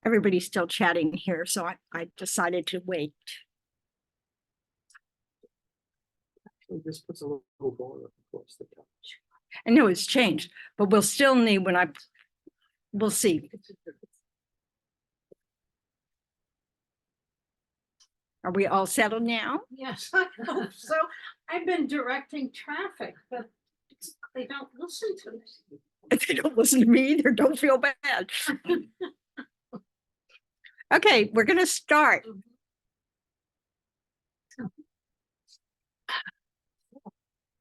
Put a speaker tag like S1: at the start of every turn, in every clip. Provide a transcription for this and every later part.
S1: everybody's still chatting here, so I decided to wait.
S2: This puts a little border across the top.
S1: I know it's changed, but we'll still need we'll see. Are we all settled now?
S3: Yes, I hope so. I've been directing traffic, but they don't listen to me.
S1: If they don't listen to me either, don't feel bad. Okay, we're going to start.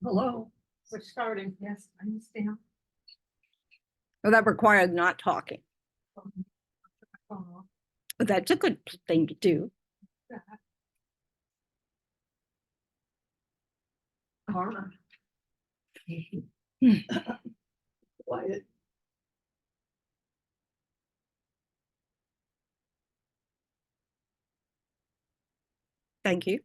S3: Hello. We're starting. Yes, I understand.
S1: Well, that required not talking.
S3: Oh,
S1: But that's a good thing to do.
S3: Karma.
S2: Quiet.
S1: Thank you.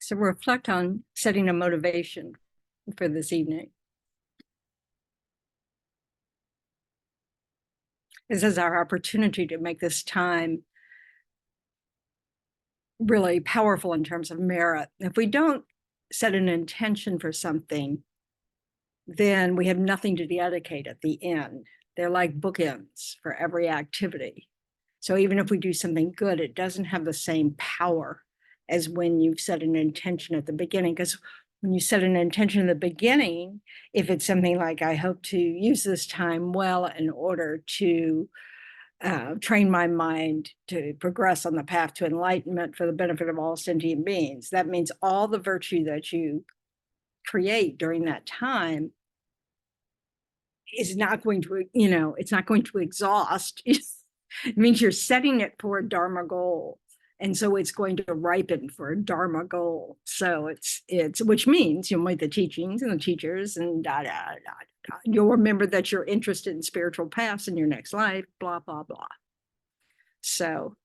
S1: So reflect on setting a motivation for this evening. This is our opportunity to make this time really powerful in terms of merit. If we don't set an intention for something, then we have nothing to dedicate at the end. They're like bookends for every activity. So even if we do something good, it doesn't have the same power as when you've set an intention at the beginning. Because when you set an intention in the beginning, if it's something like, I hope to use this time well in order to train my mind to progress on the path to enlightenment for the benefit of all sentient beings, that means all the virtue that you create during that time is not going to, it's not going to exhaust. It means you're setting it for a Dharma goal. And so it's going to ripen for a Dharma goal. So it's which means you'll meet the teachings and the teachers and you'll remember that you're interested in spiritual paths in your next life, blah, blah, blah. So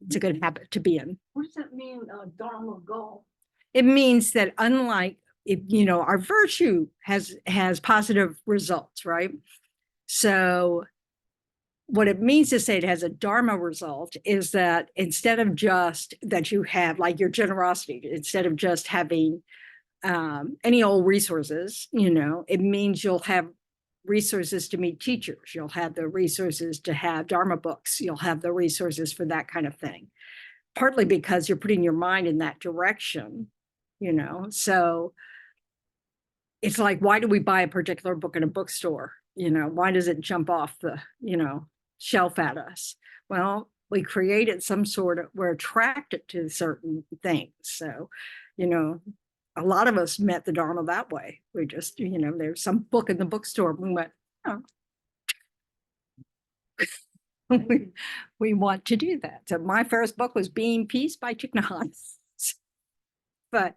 S1: it's a good habit to be in.
S3: What does that mean, Dharma goal?
S1: It means that unlike, our virtue has positive results, right? So what it means to say it has a Dharma result is that instead of just that you have like your generosity, instead of just having any old resources, it means you'll have resources to meet teachers. You'll have the resources to have Dharma books. You'll have the resources for that kind of thing. Partly because you're putting your mind in that direction, so it's like, why do we buy a particular book in a bookstore? Why does it jump off the, shelf at us? Well, we created some sort of, we're attracted to certain things. So, a lot of us met the Dharma that way. We just, there's some book in the bookstore. We went, oh. we want to do that. So my first book was Being Peace by Thich Nhat Hanh. But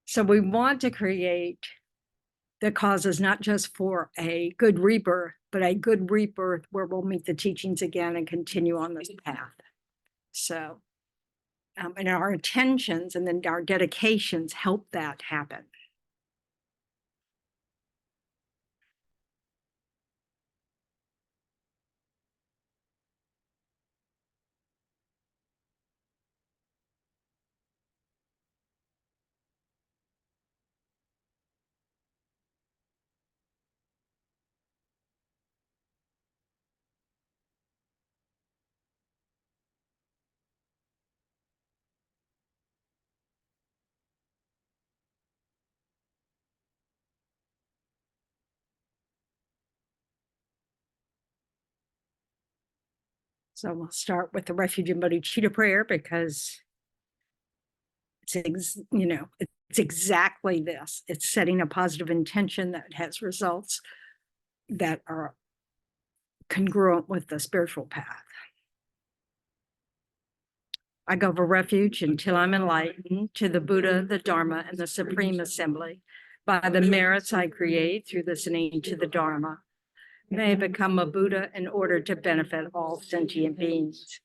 S1: so we want to create the causes not just for a good rebirth, but a good rebirth where we'll meet the teachings again and continue on this path. So, and our intentions and then our dedications help that happen. So we'll start with the refuge and bodhicitta prayer because it's exactly this. It's setting a positive intention that has results that are congruent with the spiritual path. I go for refuge until I'm enlightened to the Buddha, the Dharma, and the Supreme Assembly. By the merits I create through listening to the Dharma, may I become a Buddha in order to benefit all sentient beings.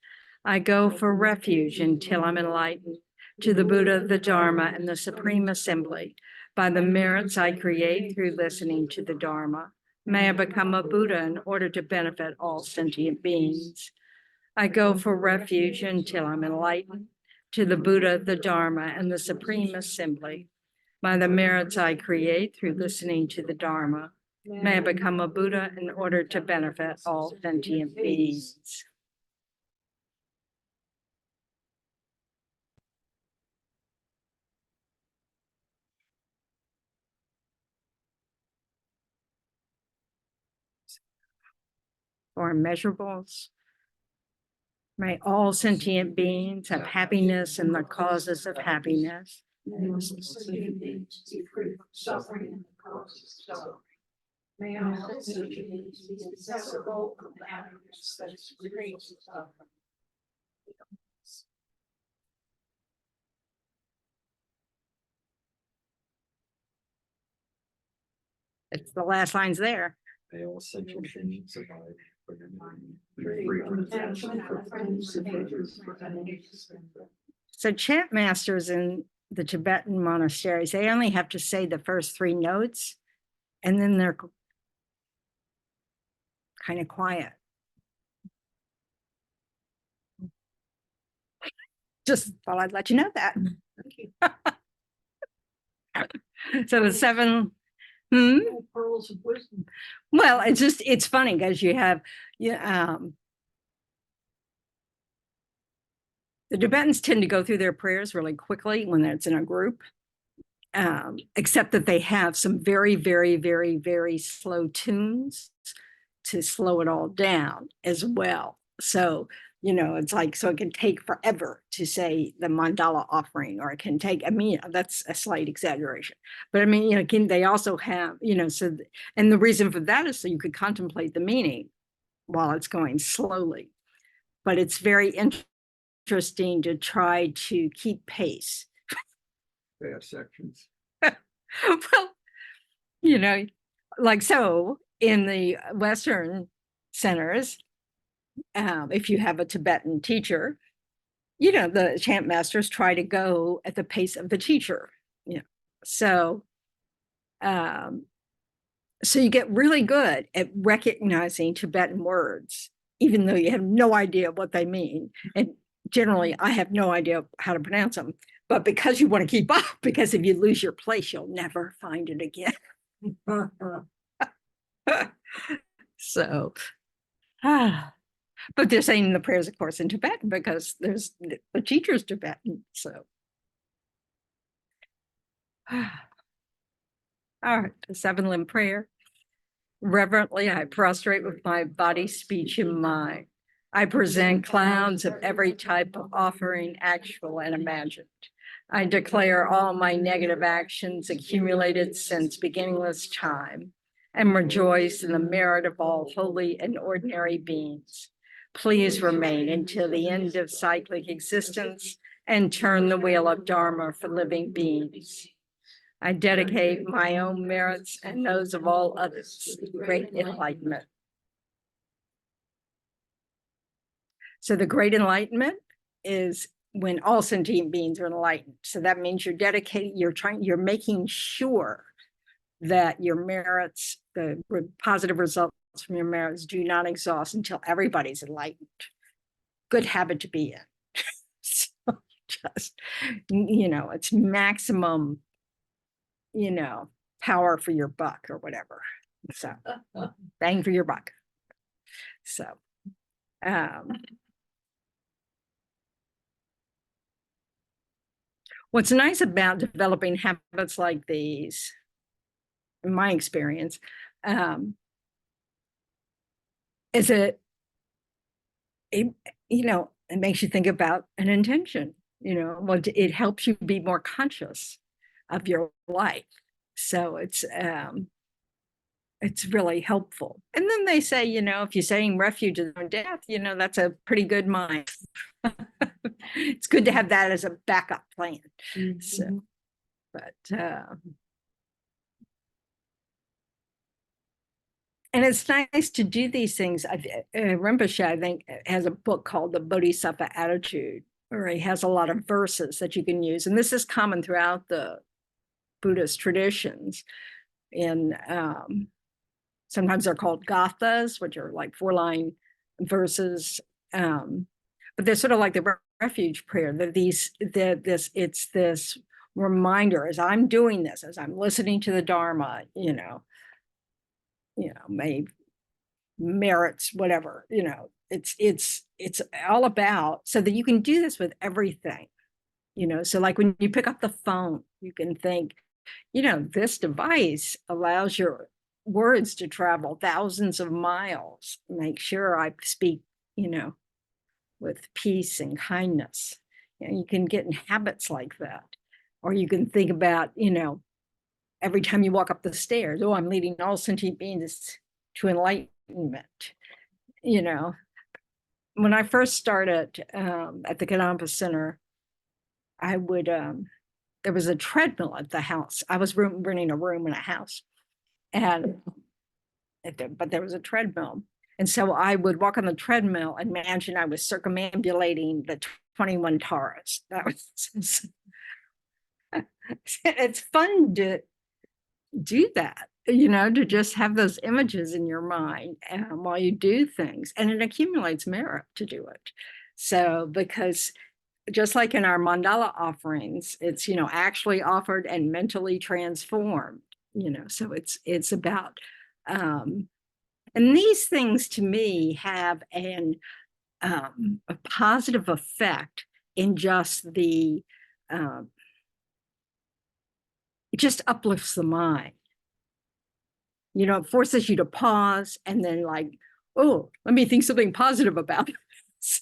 S1: I go for refuge until I'm enlightened to the Buddha, the Dharma, and the Supreme Assembly. By the merits I create through listening to the Dharma, may I become a Buddha in order to benefit all sentient beings. I go for refuge until I'm enlightened to the Buddha, the Dharma, and the Supreme Assembly. By the merits I create through listening to the Dharma, may I become a Buddha in order to benefit all sentient beings. Or immeasurables. May all sentient beings have happiness and the causes of happiness.
S3: May all sentient beings be free from suffering and the causes of suffering. May all sentient beings be accessible from the happiness that is free from suffering.
S1: It's the last lines there.
S2: May all sentient beings survive.
S1: So chant masters in the Tibetan monasteries, they only have to say the first 3 notes, and then they're kind of quiet. Just thought I'd let you know that. So the 7,
S3: Pearls of wisdom.
S1: well, it's funny because you have, the Tibetans tend to go through their prayers really quickly when it's in a group, except that they have some very, very, very, very slow tunes to slow it all down as well. So, it's like, so it can take forever to say the mandala offering, or it can take, that's a slight exaggeration, but they also have, so, and the reason for that is so you could contemplate the meaning while it's going slowly, but it's very interesting to try to keep pace.
S2: They have sections.
S1: Well, like so in the Western centers, if you have a Tibetan teacher, the chant masters try to go at the pace of the teacher. So you get really good at recognizing Tibetan words, even though you have no idea what they mean. And generally, I have no idea how to pronounce them. But because you want to keep up, because if you lose your place, you'll never find it again. So, but they're saying the prayers, of course, in Tibetan because there's the teacher's Tibetan. So, all right, the 7-limb prayer. Reverently, I prostrate with my body, speech, and mind. I present clouds of every type of offering, actual and imagined. I declare all my negative actions accumulated since beginningless time and rejoice in the merit of all holy and ordinary beings. Please remain until the end of cyclic existence and turn the wheel of Dharma for living beings. I dedicate my own merits and those of all others to great enlightenment. So the great enlightenment is when all sentient beings are enlightened. So that means you're dedicated, you're making sure that your merits, the positive results from your merits do not exhaust until everybody's enlightened. Good habit to be in. So just, it's maximum, power for your buck or whatever. So bang for your buck. So, what's nice about developing habits like these, in my experience, is it makes you think about an intention, it helps you be more conscious of your life. So it's really helpful. And then they say, if you're saying refuge of death, that's a pretty good mind. It's good to have that as a backup plan. Mm-hmm. So, but and it's nice to do these things. Rinpoche, I think, has a book called The Bodhisattva Attitude, where he has a lot of verses that you can use. And this is common throughout the Buddhist traditions. In sometimes they're called gathas, which are like 4-line verses, but they're sort of like the refuge prayer. It's this reminder as I'm doing this, as I'm listening to the Dharma, may merits, whatever, it's all about, so that you can do this with everything, so like when you pick up the phone, you can think, this device allows your words to travel thousands of miles. Make sure I speak, with peace and kindness. You can get in habits like that. Or you can think about, every time you walk up the stairs, oh, I'm leading all sentient beings to enlightenment. When I first started at the Kadampa Center, I would, there was a treadmill at the house. I was renting a room in a house, but there was a treadmill. And so I would walk on the treadmill and imagine I was circumambulating the 21 Taras. That was, it's fun to do that, to just have those images in your mind while you do things, and it accumulates merit to do it. So, because just like in our mandala offerings, it's, actually offered and mentally transformed, so it's about, and these things to me have a positive effect in just it just uplifts the mind. It forces you to pause and then like, oh, let me think something positive about this.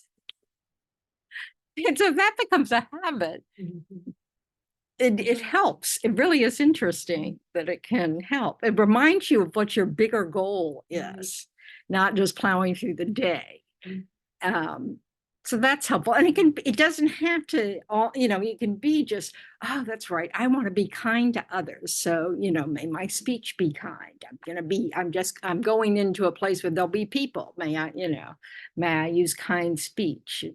S1: And so that becomes a habit. It helps. It really is interesting that it can help. It reminds you of what your bigger goal is, not just plowing through the day. So that's helpful. And it doesn't have to all, it can be just, oh, that's right, I want to be kind to others. So, may my speech be kind. I'm going into a place where there'll be people. May I use kind speech,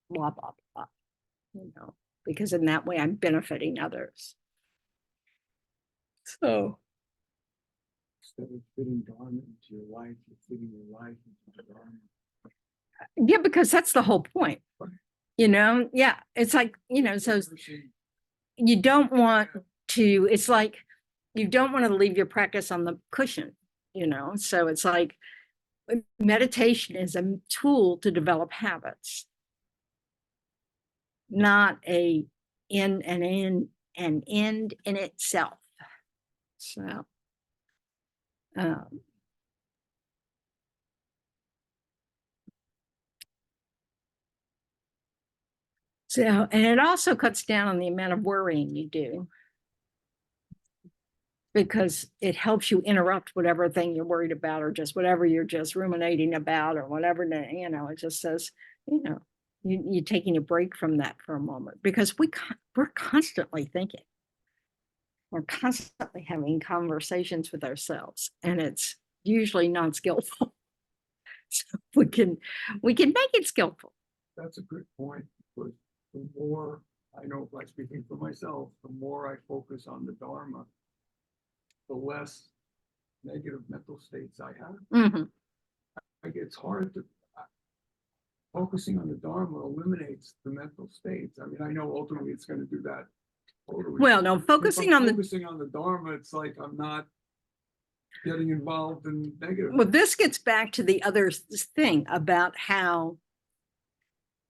S1: blah, blah, blah, because in that way I'm benefiting others. So
S2: Instead of fitting Dharma into your life, you're fitting your life into the Dharma.
S1: yeah, because that's the whole point. Yeah, it's like, so you don't want to, it's like you don't want to leave your practice on the cushion, so it's like meditation is a tool to develop habits, not an end in itself. So and it also cuts down on the amount of worrying you do, because it helps you interrupt whatever thing you're worried about, or just whatever you're just ruminating about, or whatever, it just says, you're taking a break from that for a moment, because we're constantly thinking. We're constantly having conversations with ourselves, and it's usually not skillful. So we can make it skillful.
S2: That's a good point, because the more, I know by speaking for myself, the more I focus on the Dharma, the less negative mental states I have. It's hard to, focusing on the Dharma eliminates the mental states. I mean, I know ultimately it's going to do that totally.
S1: Well, no, focusing on
S2: the Dharma, it's like I'm not getting involved in negative.
S1: Well, this gets back to the other thing about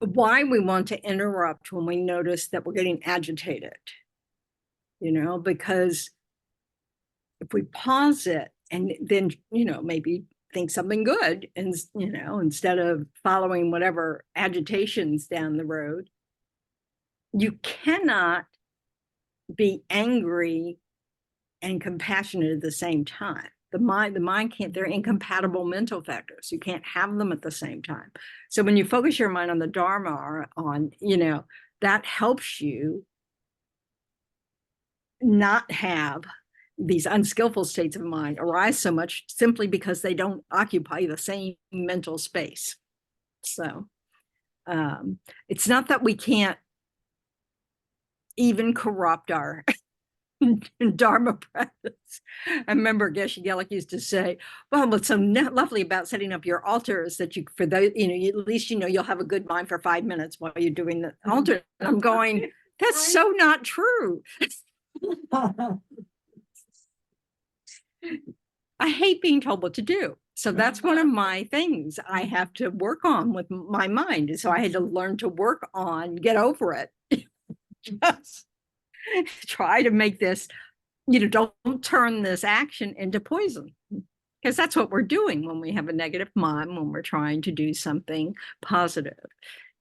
S1: why we want to interrupt when we notice that we're getting agitated, because if we pause it and then, maybe think something good, and, instead of following whatever agitations down the road, you cannot be angry and compassionate at the same time. The mind can't, they're incompatible mental factors. You can't have them at the same time. So when you focus your mind on the Dharma, or on, that helps you not have these unskillful states of mind arise so much, simply because they don't occupy the same mental space. So it's not that we can't even corrupt our Dharma practice. I remember Geshe Gelik used to say, well, what's so lovely about setting up your altar is that you, for those, at least, you'll have a good mind for 5 minutes while you're doing the altar. And I'm going, that's so not true. I hate being told what to do. So that's one of my things I have to work on with my mind. And so I had to learn to work on, get over it. Just try to make this, don't turn this action into poison. Because that's what we're doing when we have a negative mind, when we're trying to do something positive,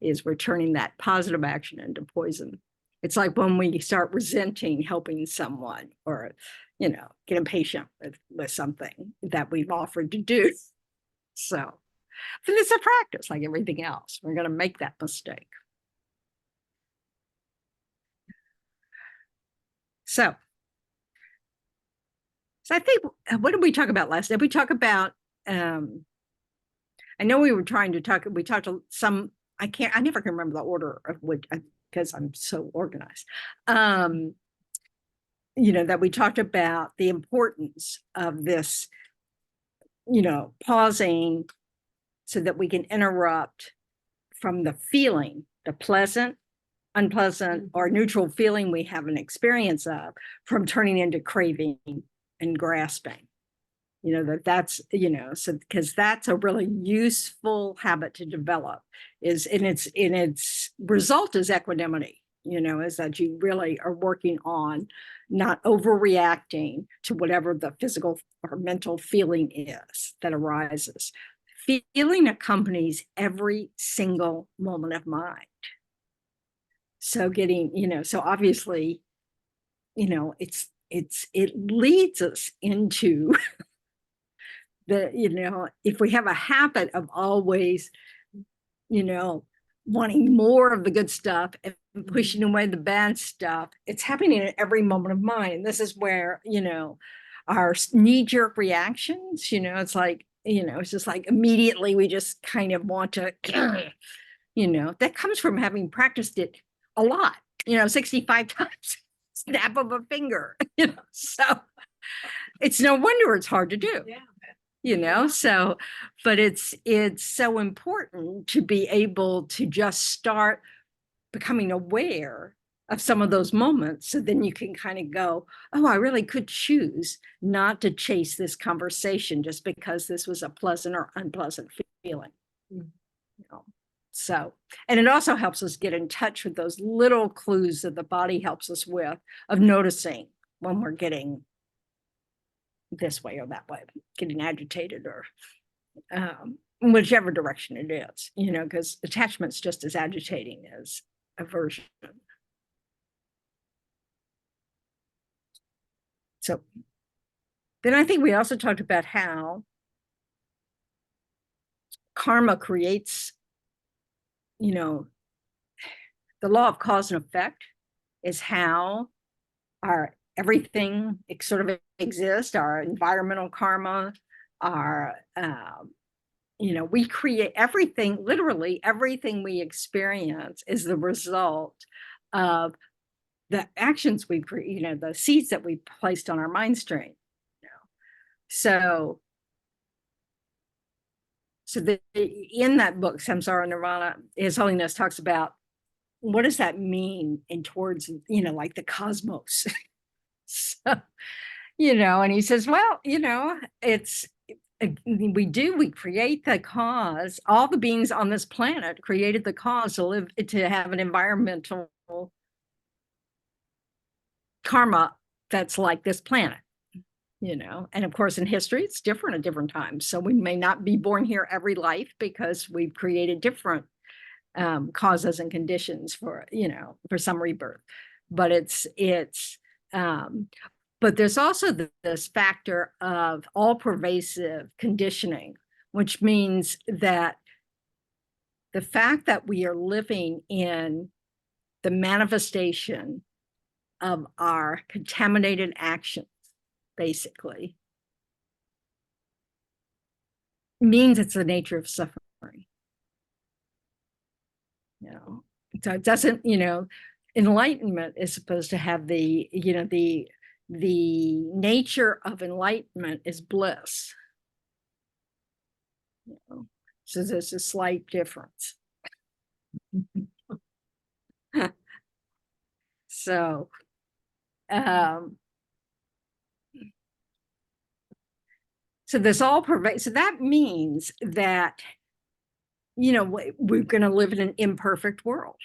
S1: is we're turning that positive action into poison. It's like when we start resenting helping someone, or get impatient with something that we've offered to do. So, but it's a practice like everything else. We're going to make that mistake. So I think, what did we talk about last? Did we talk about, I know we were trying to talk, we talked to some, I never can remember the order of what, because I'm so organized. That we talked about the importance of this, pausing so that we can interrupt from the feeling, the pleasant, unpleasant, or neutral feeling we have an experience of, from turning into craving and grasping. That's, so because that's a really useful habit to develop, is in its result is equanimity, is that you really are working on not overreacting to whatever the physical or mental feeling is that arises. Feeling accompanies every single moment of mind. So so obviously, it leads us into if we have a habit of always, wanting more of the good stuff and pushing away the bad stuff, it's happening at every moment of mind. And this is where, our knee-jerk reactions, it's like, it's just like immediately we just kind of want to, that comes from having practiced it a lot, 65 times, snap of a finger, so it's no wonder it's hard to do. Yeah. So, but it's so important to be able to just start becoming aware of some of those moments, so then you can kind of go, oh, I really could choose not to chase this conversation just because this was a pleasant or unpleasant feeling. So, and it also helps us get in touch with those little clues that the body helps us with, of noticing when we're getting this way or that way, getting agitated, or whichever direction it is, because attachment's just as agitating as aversion. So then I think we also talked about how karma creates, the law of cause and effect is how our everything sort of exists, our environmental karma, our, we create everything, literally everything we experience is the result of the actions we create, the seeds that we placed on our mind stream. So in that book, Samsara Nirvana, His Holiness talks about, what does that mean in towards, like the cosmos? So, and he says, well, we create the cause. All the beings on this planet created the cause to have an environmental karma that's like this planet, and of course in history it's different at different times. So we may not be born here every life because we've created different causes and conditions for some rebirth. But but there's also this factor of all pervasive conditioning, which means that the fact that we are living in the manifestation of our contaminated actions, basically, means it's the nature of suffering. So it doesn't, enlightenment is supposed to have the the nature of enlightenment is bliss. You know? So there's a slight difference. So, so this all pervades. So that means that, you know, we're going to live in an imperfect world.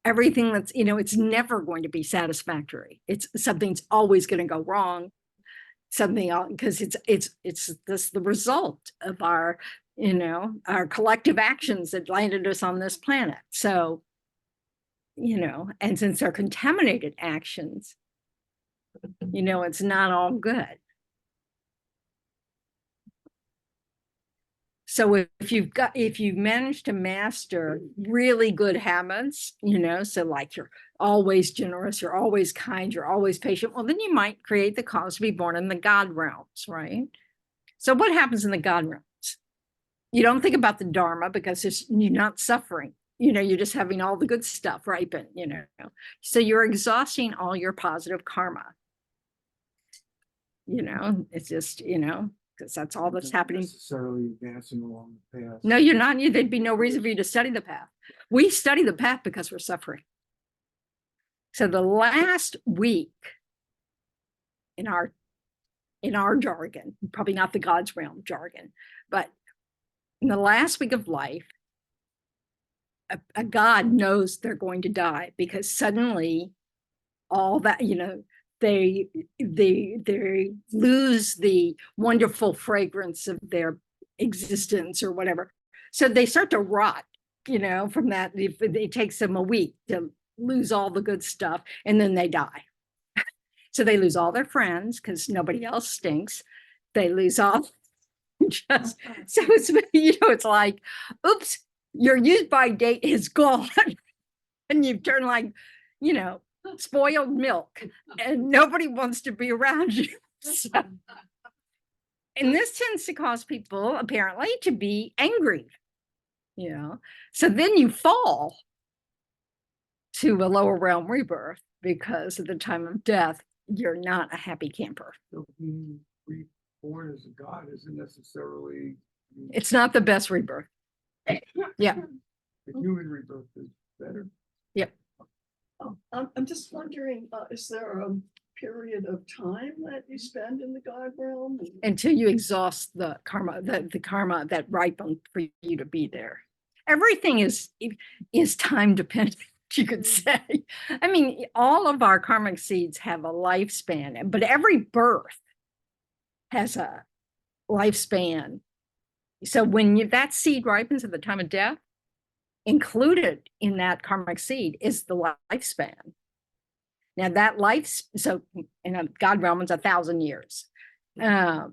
S1: Everything that's, you know, it's never going to be satisfactory. It's something's always going to go wrong. Something else, because it's this the result of our, you know, our collective actions that landed us on this planet. So, you know, and since they're contaminated actions, you know, it's not all good. So if you've managed to master really good habits, you know, so like you're always generous, you're always kind, you're always patient, well, then you might create the cause to be born in the God realms, right? So what happens in the God realms? You don't think about the Dharma because you're not suffering. You know, you're just having all the good stuff ripen, you know. So you're exhausting all your positive karma. You know, it's just, you know, because that's all that's happening.
S2: Necessarily advancing along the path.
S1: No, you're not. There'd be no reason for you to study the path. We study the path because we're suffering. So the last week in our jargon, probably not the God's realm jargon, but in the last week of life, a God knows they're going to die because suddenly all that, you know, they lose the wonderful fragrance of their existence or whatever. So they start to rot, you know, from that. It takes them a week to lose all the good stuff, and then they die. So they lose all their friends because nobody else stinks. They lose all just, so it's, you know, it's like, oops, your use by date is gone. And you've turned like, you know, spoiled milk, and nobody wants to be around you. So, and this tends to cause people apparently to be angry, you know. So then you fall to a lower realm rebirth because at the time of death, you're not a happy camper.
S2: So being reborn as a God isn't necessarily.
S1: It's not the best rebirth. Yeah.
S2: The human rebirth is better.
S1: Yep.
S4: I'm just wondering, is there a period of time that you spend in the God realm?
S1: Until you exhaust the karma, the karma that ripened for you to be there. Everything is time dependent, you could say. I mean, all of our karmic seeds have a lifespan, but every birth has a lifespan. So when that seed ripens at the time of death, included in that karmic seed is the lifespan. Now that so in a God realm, it's 1,000 years. But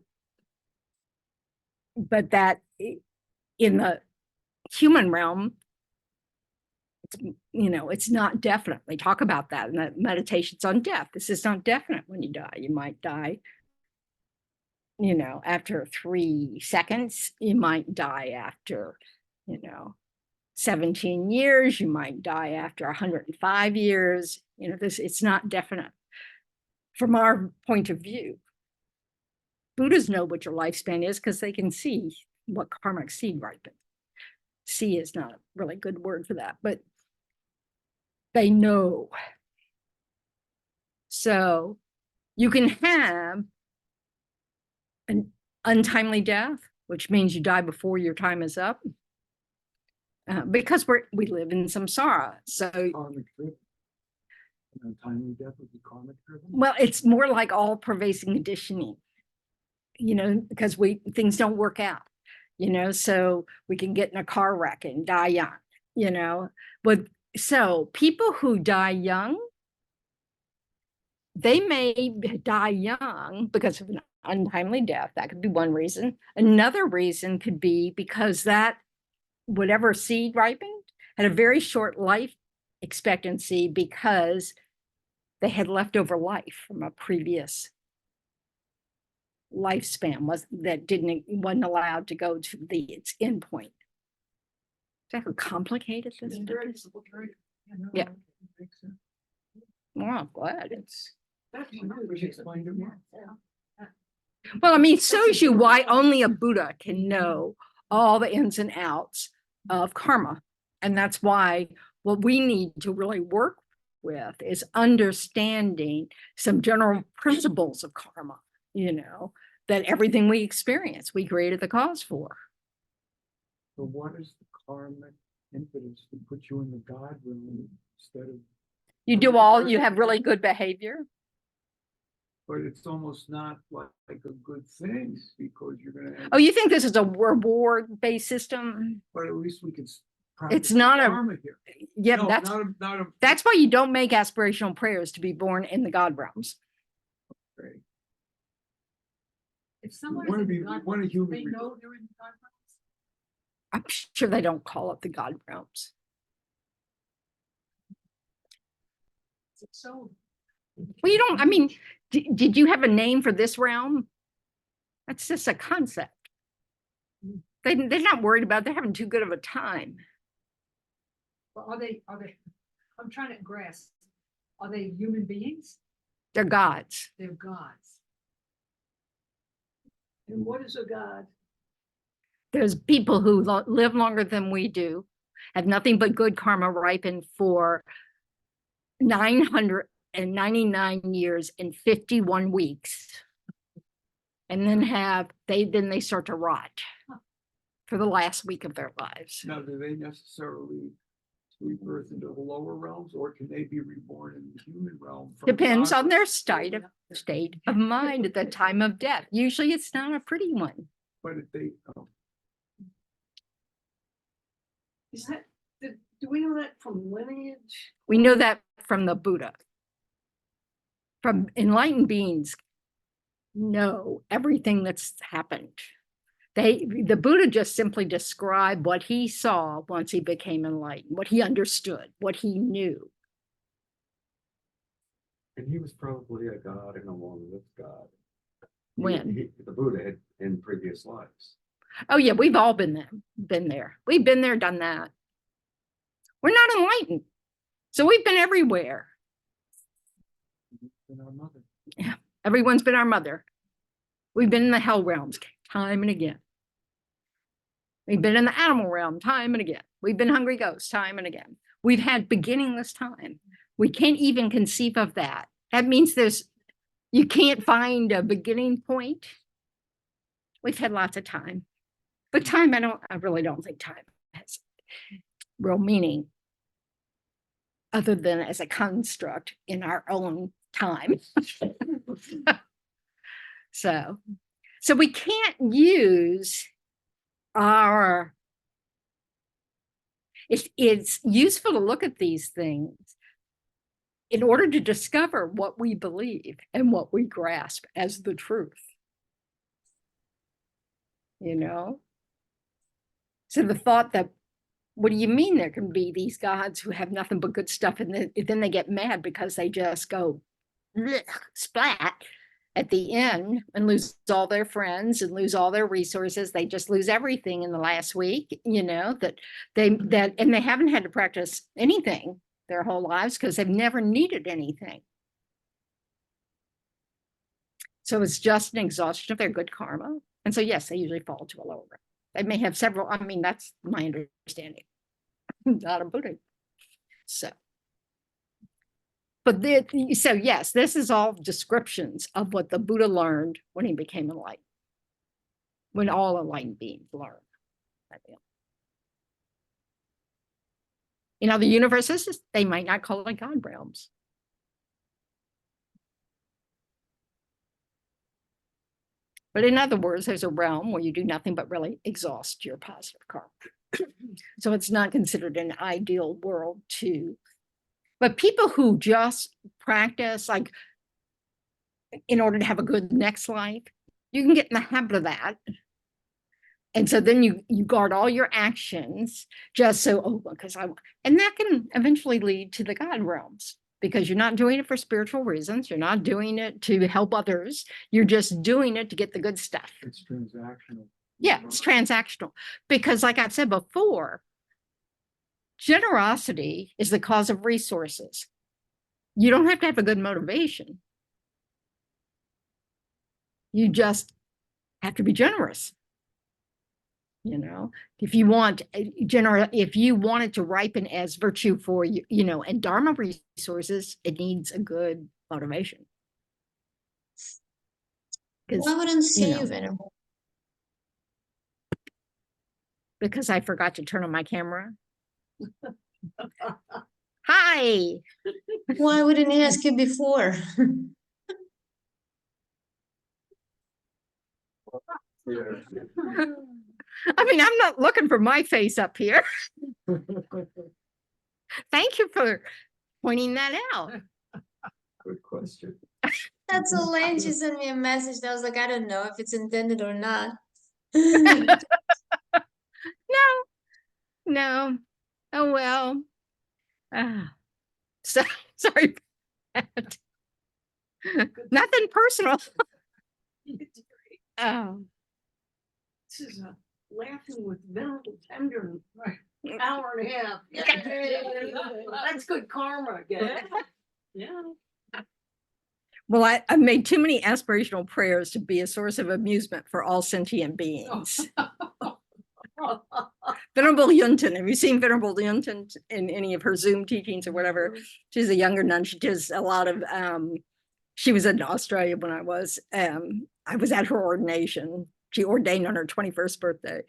S1: that in the human realm, it's, you know, it's not definite. We talk about that in the meditations on death. This is not definite when you die. You might die, you know, after 3 seconds. You might die after, you know, 17 years. You might die after 105 years. You know, it's not definite. From our point of view, Buddhas know what your lifespan is because they can see what karmic seed ripened. See is not a really good word for that, but they know. So you can have an untimely death, which means you die before your time is up. Because we live in samsara. So
S2: Karmic driven. Untimely death would be karmic driven.
S1: Well, it's more like all pervasive conditioning, you know, because things don't work out, you know, so we can get in a car wreck and die young, you know. But so people who die young, they may die young because of an untimely death. That could be one reason. Another reason could be because that whatever seed ripened had a very short life expectancy because they had leftover life from a previous lifespan wasn't allowed to go to its end point. Is that how complicated this is? Yeah. Well, I'm glad it's
S4: That's
S2: We explained it well.
S1: Well, I mean, it shows you why only a Buddha can know all the ins and outs of karma. And that's why what we need to really work with is understanding some general principles of karma, that everything we experience, we created the cause for.
S2: So what is the karmic impetus to put you in the God realm instead of,
S1: You have really good behavior.
S2: but it's almost not like a good thing because you're gonna.
S1: Oh, you think this is a reward-based system?
S2: But at least we can.
S1: It's not a,
S2: karma here.
S1: yeah,
S2: No,
S1: that's,
S2: not a.
S1: that's why you don't make aspirational prayers to be born in the God realms.
S2: Great.
S3: If someone
S2: wanna
S3: is
S2: be-
S3: in God,
S2: we want a
S3: realms,
S2: human
S3: they
S2: being.
S3: know they're in God realms.
S1: I'm sure they don't call it the God realms.
S3: So
S1: Well, you don't, I mean, did you have a name for this realm? That's just a concept. They're not worried about it. They're having too good of a time.
S3: well, are they, I'm trying to grasp, are they human beings?
S1: They're gods.
S3: They're gods.
S4: And what is a God?
S1: There's people who live longer than we do, have nothing but good karma ripened for 999 years and 51 weeks. And then they start to rot for the last week of their lives.
S2: Now, do they necessarily rebirth into the lower realms, or can they be reborn in the human realm? from
S1: Depends
S2: God?
S1: on their state of mind at the time of death. Usually it's not a pretty one.
S2: But if they,
S4: Is that, do we know that from lineage?
S1: We know that from the Buddha. From enlightened beings know everything that's happened. The Buddha just simply described what he saw once he became enlightened, what he understood, what he knew.
S5: And he was probably a god and a long-lived god.
S1: When?
S5: The Buddha had in previous lives.
S1: Oh yeah, we've all been there. We've been there, done that. We're not enlightened. So we've been everywhere.
S2: in our mother.
S1: Yeah, everyone's been our mother. We've been in the hell realms time and again. We've been in the animal realm time and again. We've been hungry ghosts time and again. We've had beginningless time. We can't even conceive of that. That means you can't find a beginning point. We've had lots of time. But time, I really don't think time has real meaning other than as a construct in our own time. So we can't use it's useful to look at these things in order to discover what we believe and what we grasp as the truth. So the thought that, what do you mean there can be these gods who have nothing but good stuff, and then they get mad because they just go splat at the end and lose all their friends and lose all their resources. They just lose everything in the last week, and they haven't had to practice anything their whole lives because they've never needed anything. So it's just an exhaustion of their good karma. And so, yes, they usually fall to a lower realm. They may have several, I mean, that's my understanding. Not a Buddha. So yes, this is all descriptions of what the Buddha learned when he became enlightened, when all enlightened beings learn. In other universes, they might not call it God realms. But in other words, there's a realm where you do nothing but really exhaust your positive karma. So it's not considered an ideal world too. But people who just practice, like, in order to have a good next life, you can get in the habit of that. And so then you guard all your actions just so, and that can eventually lead to the God realms, because you're not doing it for spiritual reasons. You're not doing it to help others. You're just doing it to get the good stuff.
S2: It's transactional.
S1: Yeah, it's transactional. Because like I said before, generosity is the cause of resources. You don't have to have a good motivation. You just have to be generous. You know, if you want if you want it to ripen as virtue for you, you know, and Dharma resources, it needs a good motivation.
S6: I wouldn't say
S1: know,
S6: Venerable.
S1: Because I forgot to turn on my camera. Hi.
S6: Why wouldn't I ask you before?
S1: I mean, I'm not looking for my face up here. Thank you for pointing that out.
S5: Good question.
S6: That's so lame. She sent me a message that I was like, I don't know if it's intended or not.
S1: No. Oh, well. So, sorry. Nothing personal. Oh.
S4: This is a laughing with Venerable Tendron,
S2: Right.
S4: hour and a half. That's good karma, yeah. Yeah.
S1: Well, I've made too many aspirational prayers to be a source of amusement for all sentient beings. Venerable Yunten, have you seen Venerable Yunten in any of her Zoom teachings or whatever? She's a younger nun. She does a lot of, she was in Australia when I was at her ordination. She ordained on her 21st birthday.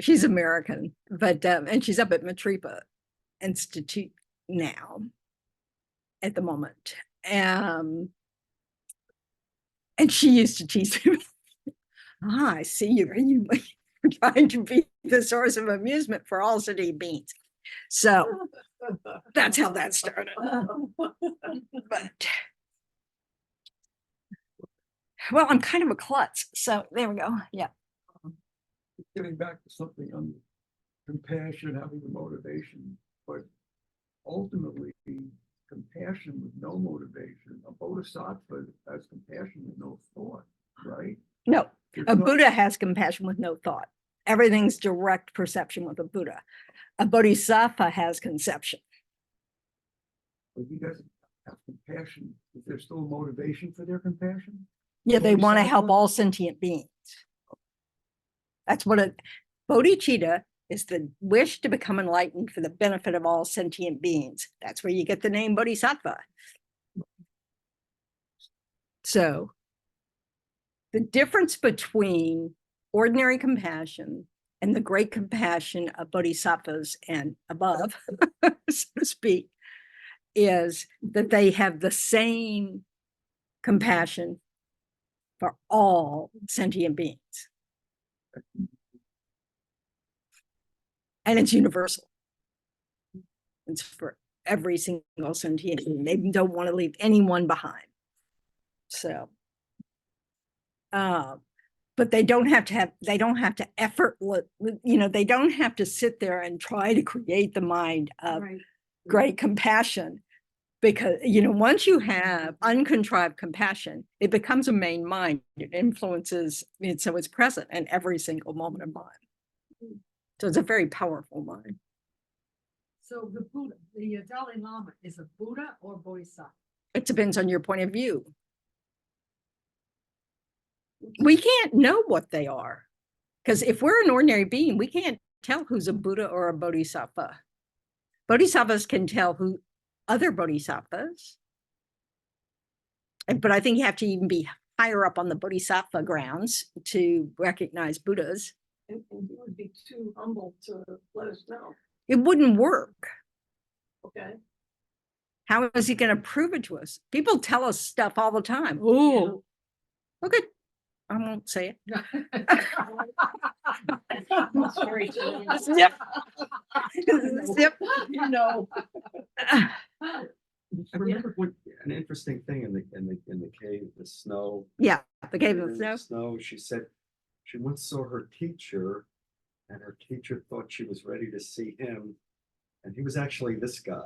S1: She's American, but, and she's up at Matripa Institute now at the moment. And she used to tease me. I see you're trying to be the source of amusement for all sentient beings. So that's how that started. But well, I'm kind of a klutz. So there we go. Yeah.
S2: Getting back to something on compassion, having the motivation, but ultimately compassion with no motivation. A bodhisattva has compassion with no thought, right?
S1: No,
S2: It's
S1: a
S2: not-
S1: Buddha has compassion with no thought. Everything's direct perception with a Buddha. A bodhisattva has conception.
S2: But he doesn't have compassion. Is there still a motivation for their compassion?
S1: Yeah, they want to help
S2: Bodhisattva?
S1: all sentient beings. That's what a bodhicitta is, the wish to become enlightened for the benefit of all sentient beings. That's where you get the name bodhisattva. So the difference between ordinary compassion and the great compassion of bodhisattvas and above, so to speak, is that they have the same compassion for all sentient beings. And it's universal. It's for every single sentient being. They don't want to leave anyone behind. So, but they don't have to they don't have to they don't have to sit there and try to create the mind of great compassion, because, once you have uncontrived compassion, it becomes a main mind. It influences it, so it's present in every single moment of mind. So it's a very powerful mind.
S7: So the Buddha, the Dalai Lama is a Buddha or Bodhisattva?
S1: It depends on your point of view. We can't know what they are, because if we're an ordinary being, we can't tell who's a Buddha or a Bodhisattva. Bodhisattvas can tell who other bodhisattvas, but I think you have to even be higher up on the bodhisattva grounds to recognize Buddhas.
S4: And he would be too humble to let us know,
S1: It wouldn't work.
S4: okay?
S1: How is he going to prove it to us? People tell us stuff all the time. Oh, okay. I won't say it.
S4: Sorry,
S1: Zip. Zip.
S5: I remember an interesting thing in the cave, the snow.
S1: Yeah, the cave
S5: in
S1: of
S5: the
S1: snow.
S5: She said she once saw her teacher, and her teacher thought she was ready to see him, and he was actually this guy.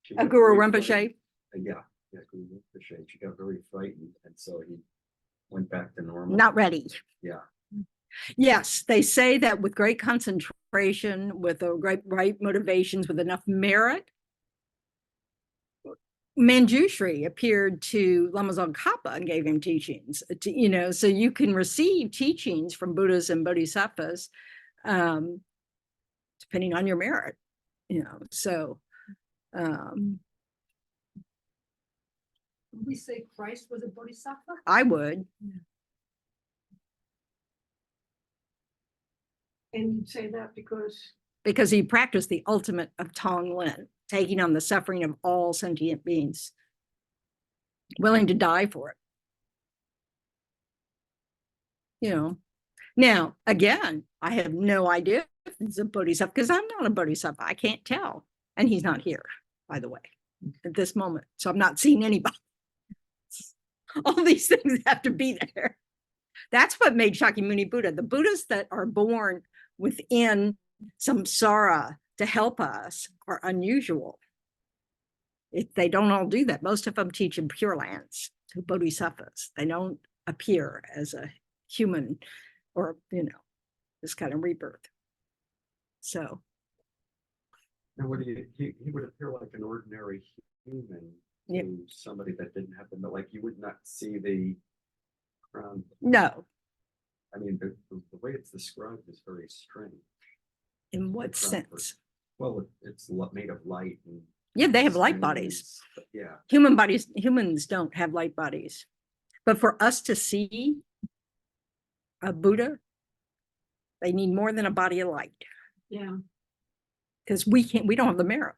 S5: She
S1: A
S5: got
S1: Guru
S5: very
S1: Rinpoche.
S5: frightened. Yeah, Guru Rinpoche. She got very frightened, and so he went back to normal.
S1: Not ready.
S5: Yeah.
S1: Yes, they say that with great concentration, with the right motivations, with enough merit, Manjushri appeared to Lama Tsongkhapa and gave him teachings, you know, so you can receive teachings from Buddhas and Bodhisattvas, depending on your merit, you know, so,
S7: Would we say Christ was a bodhisattva?
S1: I would.
S4: And you'd say that
S1: Because he practiced the ultimate of Tonglen, taking on the suffering of all sentient beings, willing to die for it. You know, now, again, I have no idea if he's a bodhisattva because I'm not a bodhisattva. I can't tell. And he's not here, by the way, at this moment. So I'm not seeing anybody. All these things have to be there. That's what made Shakyamuni Buddha. The Buddhas that are born within samsara to help us are unusual. They don't all do that. Most of them teach in Pure Lands to bodhisattvas. They don't appear as a human or, you know, this kind of rebirth. So.
S5: And what he would appear like an ordinary human to somebody that didn't have the, like, you would not see the crown.
S1: No.
S5: I mean, the way it's described is very strange.
S1: In what sense?
S5: Well, it's made of light. And
S1: yeah, they have light bodies.
S5: Yeah.
S1: Humans don't have light bodies. But for us to see a Buddha, they need more than a body of light.
S3: Yeah.
S1: Because we don't have the merit.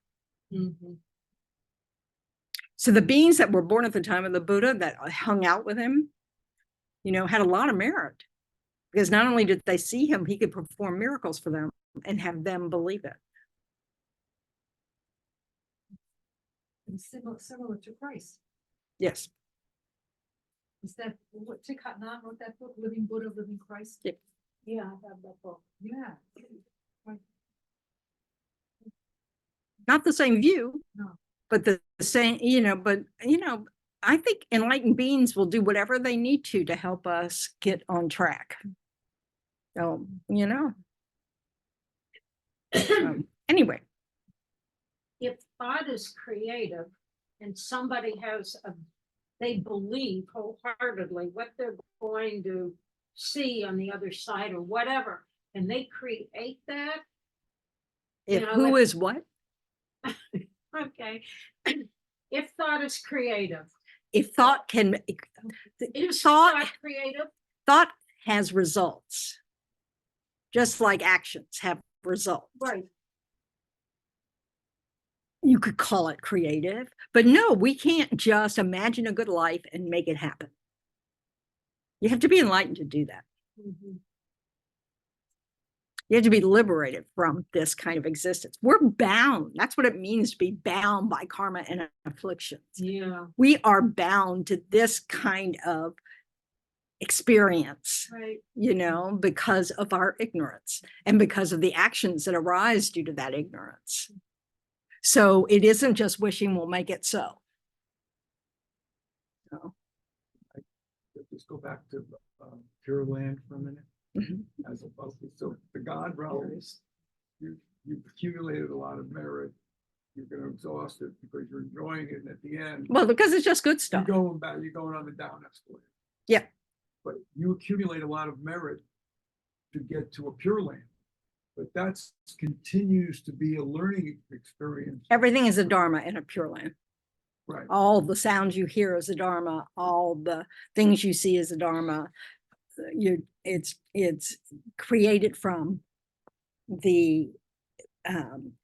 S3: Mm-hmm.
S1: So the beings that were born at the time of the Buddha that hung out with him, you know, had a lot of merit. Because not only did they see him, he could perform miracles for them and have them believe it.
S7: And similar to Christ.
S1: Yes.
S7: Is that what Thich Nhat Hanh wrote that book, Living Buddha, Living Christ?
S1: Yep.
S3: Yeah, I have that book.
S7: Yeah.
S1: Not the same view,
S7: No.
S1: but the same, I think enlightened beings will do whatever they need to help us get on track. So, anyway.
S3: If thought is creative and somebody they believe wholeheartedly what they're going to see on the other side or whatever, and they create that.
S1: Who is what?
S3: Okay. If thought is creative.
S1: If thought can,
S3: Is thought creative?
S1: Thought has results. Just like actions have results.
S3: Right.
S1: You could call it creative, but no, we can't just imagine a good life and make it happen. You have to be enlightened to do that.
S3: Mm-hmm.
S1: You have to be liberated from this kind of existence. We're bound. That's what it means to be bound by karma and afflictions.
S3: Yeah.
S1: We are bound to this kind of experience,
S3: Right.
S1: Because of our ignorance and because of the actions that arise due to that ignorance. So it isn't just wishing we'll make it so.
S2: Just go back to Pure Land for a minute.
S1: Mm-hmm.
S2: As opposed to, so the God realms, you've accumulated a lot of merit. You're going to exhaust it because you're enjoying it, and at the end,
S1: Well, because it's just good stuff.
S2: you're going on the down escalator.
S1: Yeah.
S2: But you accumulate a lot of merit to get to a Pure Land. But that continues to be a learning experience.
S1: Everything is a dharma in a Pure Land.
S2: Right.
S1: All the sounds you hear is a dharma. All the things you see is a dharma. It's created from the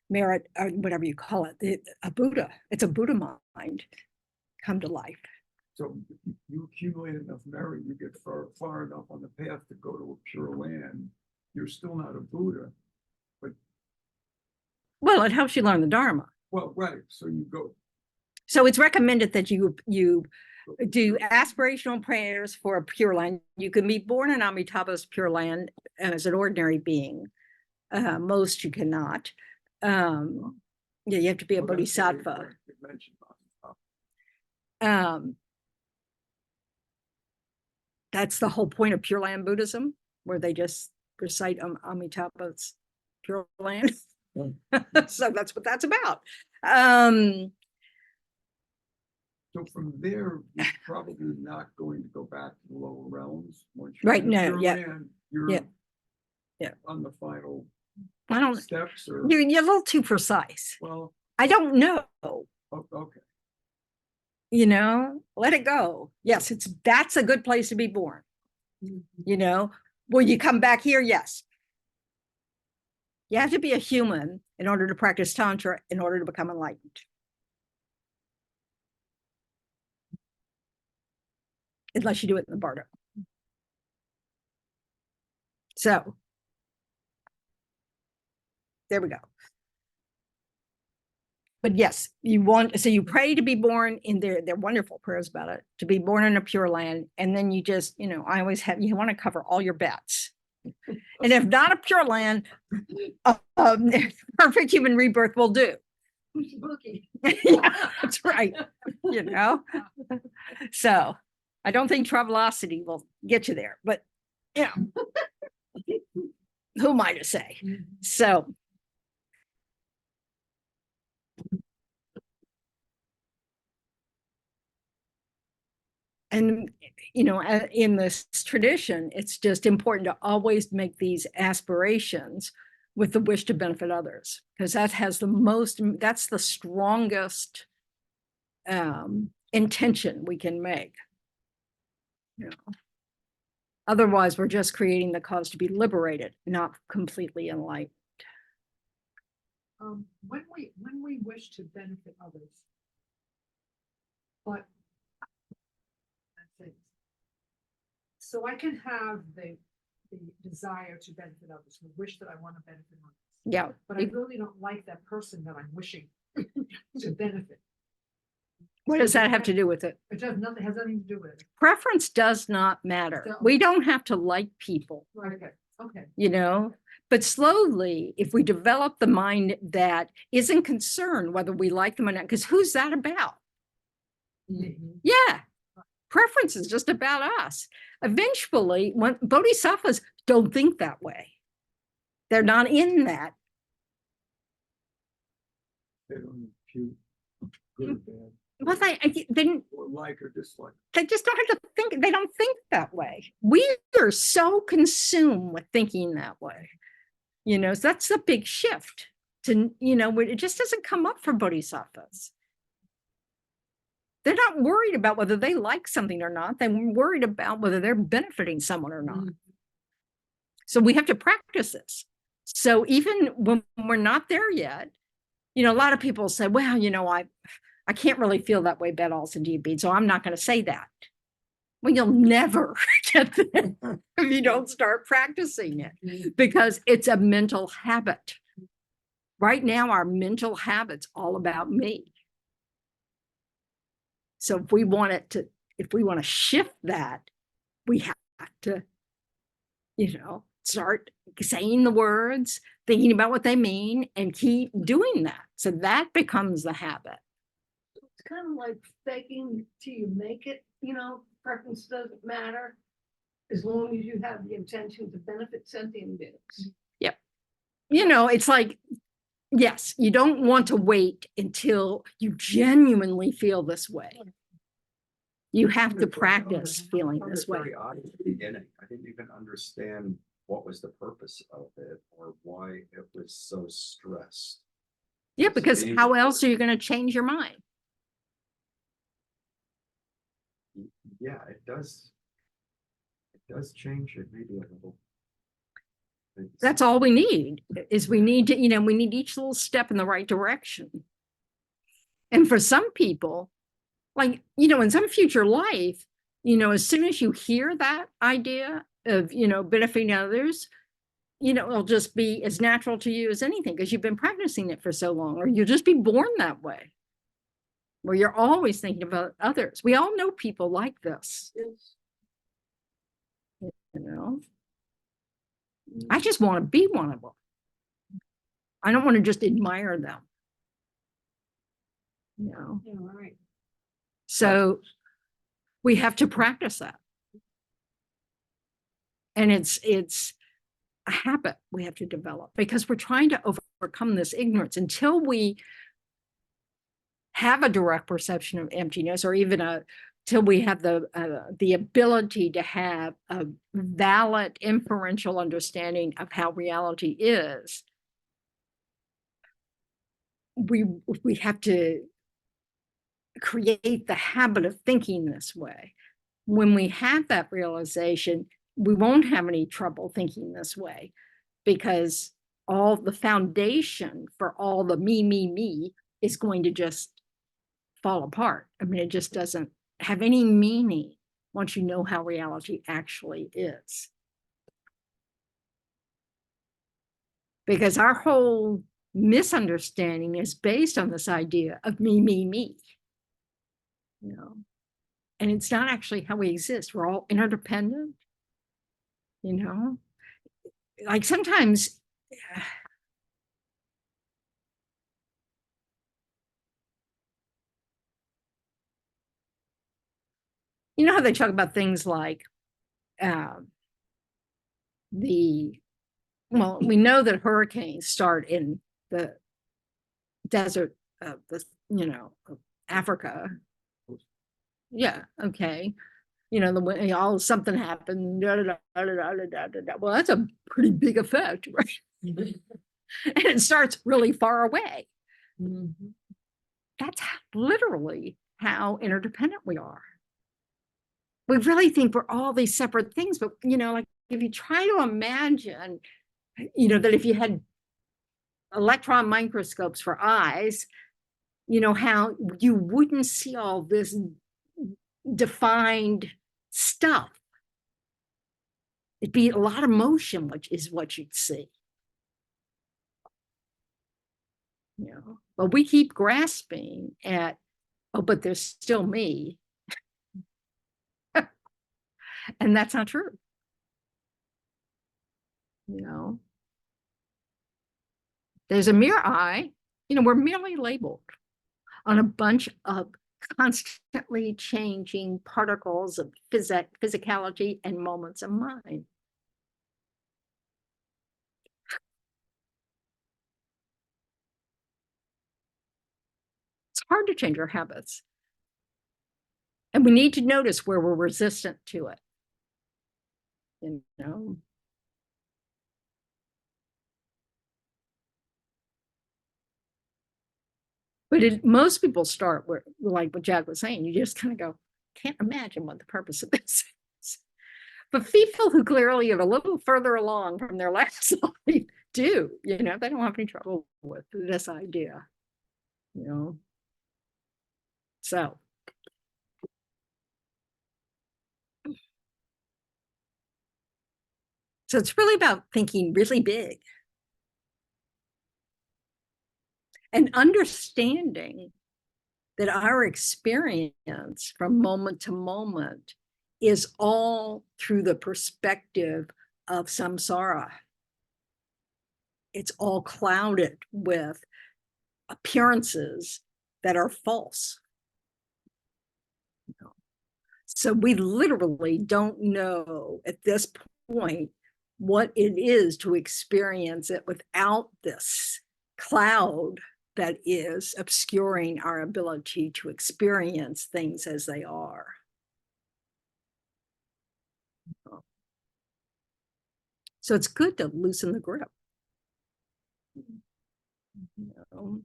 S1: merit, or whatever you call it, a Buddha. It's a Buddha mind come to life.
S2: So you accumulate enough merit, you get far enough on the path to go to a Pure Land. You're still not a Buddha.
S1: Well, it helps you learn the dharma.
S2: Well, right. So you go.
S1: So it's recommended that you do aspirational prayers for a Pure Land. You can be born in Amitabha's Pure Land as an ordinary being. Most you cannot. You have to be a bodhisattva. That's the whole point of Pure Land Buddhism, where they just recite Amitabha's Pure Land. So that's what that's about.
S2: So from there, you're probably not going to go back to the lower realms. Once you're
S1: Right,
S2: in
S1: no,
S2: Pure
S1: yeah.
S2: Land, You're
S1: Yeah. Yeah.
S2: on the final
S1: I don't,
S2: steps or,
S1: you're a little too precise.
S2: well,
S1: I don't know,
S2: okay.
S1: you know, let it go. Yes, that's a good place to be born. You know, will you come back here? Yes. You have to be a human in order to practice Tantra, in order to become enlightened. Unless you do it in the Bardo. So there we go. But yes, so you pray to be born in they're wonderful prayers about it, to be born in a pure land. And then you just, I always you want to cover all your bets. And if not a pure land, perfect human rebirth will do. Yeah, that's right. So I don't think Travelocity will get you there, but who am I to say? So and in this tradition, it's just important to always make these aspirations with the wish to benefit others, because that's the strongest intention we can make. Otherwise, we're just creating the cause to be liberated, not completely enlightened.
S7: When we wish to benefit others, but so I can have the desire to benefit others, the wish that I want to benefit others.
S1: Yeah.
S7: But I really don't like that person that I'm wishing to benefit.
S1: What does that have to do with it?
S7: It has nothing to do with it.
S1: Preference does not matter.
S7: So-
S1: We don't have to like people,
S7: Okay.
S1: but slowly, if we develop the mind that isn't concerned whether we like them or not, because who's that about? Yeah. Preference is just about us. Eventually, when bodhisattvas don't think that way, they're not in that.
S2: They don't impute good or bad,
S1: Well,
S2: or like or dislike.
S1: they just don't have to think. They don't think that way. We are so consumed with thinking that way. So that's a big shift to, it just doesn't come up for bodhisattvas. They're not worried about whether they like something or not. They're worried about whether they're benefiting someone or not. So we have to practice this. So even when we're not there yet, a lot of people say, well, I can't really feel that way about all India beads, so I'm not going to say that. Well, you'll never get there if you don't start practicing it, because it's a mental habit. Right now, our mental habit's all about me. So if we want to shift that, we have to, start saying the words, thinking about what they mean, and keep doing that. So that becomes the habit.
S4: It's kind of like faking till you make it, preference doesn't matter. As long as you have the intention to benefit sentient beings.
S1: Yep. It's like, yes, you don't want to wait until you genuinely feel this way. You have to practice feeling this way.
S5: Very odd at the beginning. I didn't even understand what was the purpose of it or why it was so stressed.
S1: Yeah, because how else are you going to change your mind?
S5: Yeah, it does. It does change it maybe a little.
S1: That's all we need, is we need to, we need each little step in the right direction. And for some people, like, in some future life, as soon as you hear that idea of, benefiting others, it'll just be as natural to you as anything, because you've been practicing it for so long, or you'll just be born that way, where you're always thinking about others. We all know people like this. I just want to be one of them. I don't want to just admire them.
S3: Yeah, right.
S1: So we have to practice that. And it's a habit we have to develop, because we're trying to overcome this ignorance. Until we have a direct perception of emptiness, or even till we have the ability to have a valid inferential understanding of how reality is, we have to create the habit of thinking this way. When we have that realization, we won't have any trouble thinking this way, because all the foundation for all the me is going to just fall apart. I mean, it just doesn't have any meaning once you know how reality actually is. Because our whole misunderstanding is based on this idea of me. You know, and it's not actually how we exist. We're all interdependent, you know, like sometimes you know how they talk about things like well, we know that hurricanes start in the desert of the, you know, of Africa. Yeah, okay. You know, all something happened. Well, that's a pretty big effect, right? And it starts really far away. That's literally how interdependent we are. We really think we're all these separate things, but you know, like if you try to imagine, you know, that if you had electron microscopes for eyes, you know, how you wouldn't see all this defined stuff. It'd be a lot of motion, which is what you'd see. You know, but we keep grasping at, oh, but there's still me. And that's not true. You know, there's a mere I, you know, we're merely labeled on a bunch of constantly changing particles of physicality and moments of mind. It's hard to change our habits. And we need to notice where we're resistant to it. You know. But most people start where, like what Jack was saying, you just kind of go, can't imagine what the purpose of this is. But people who clearly are a little further along from their last life do, you know, they don't have any trouble with this idea, you know. So. So it's really about thinking really big and understanding that our experience from moment to moment is all through the perspective of samsara. It's all clouded with appearances that are false. So we literally don't know at this point what it is to experience it without this cloud that is obscuring our ability to experience things as they are. So it's good to loosen the grip. You know?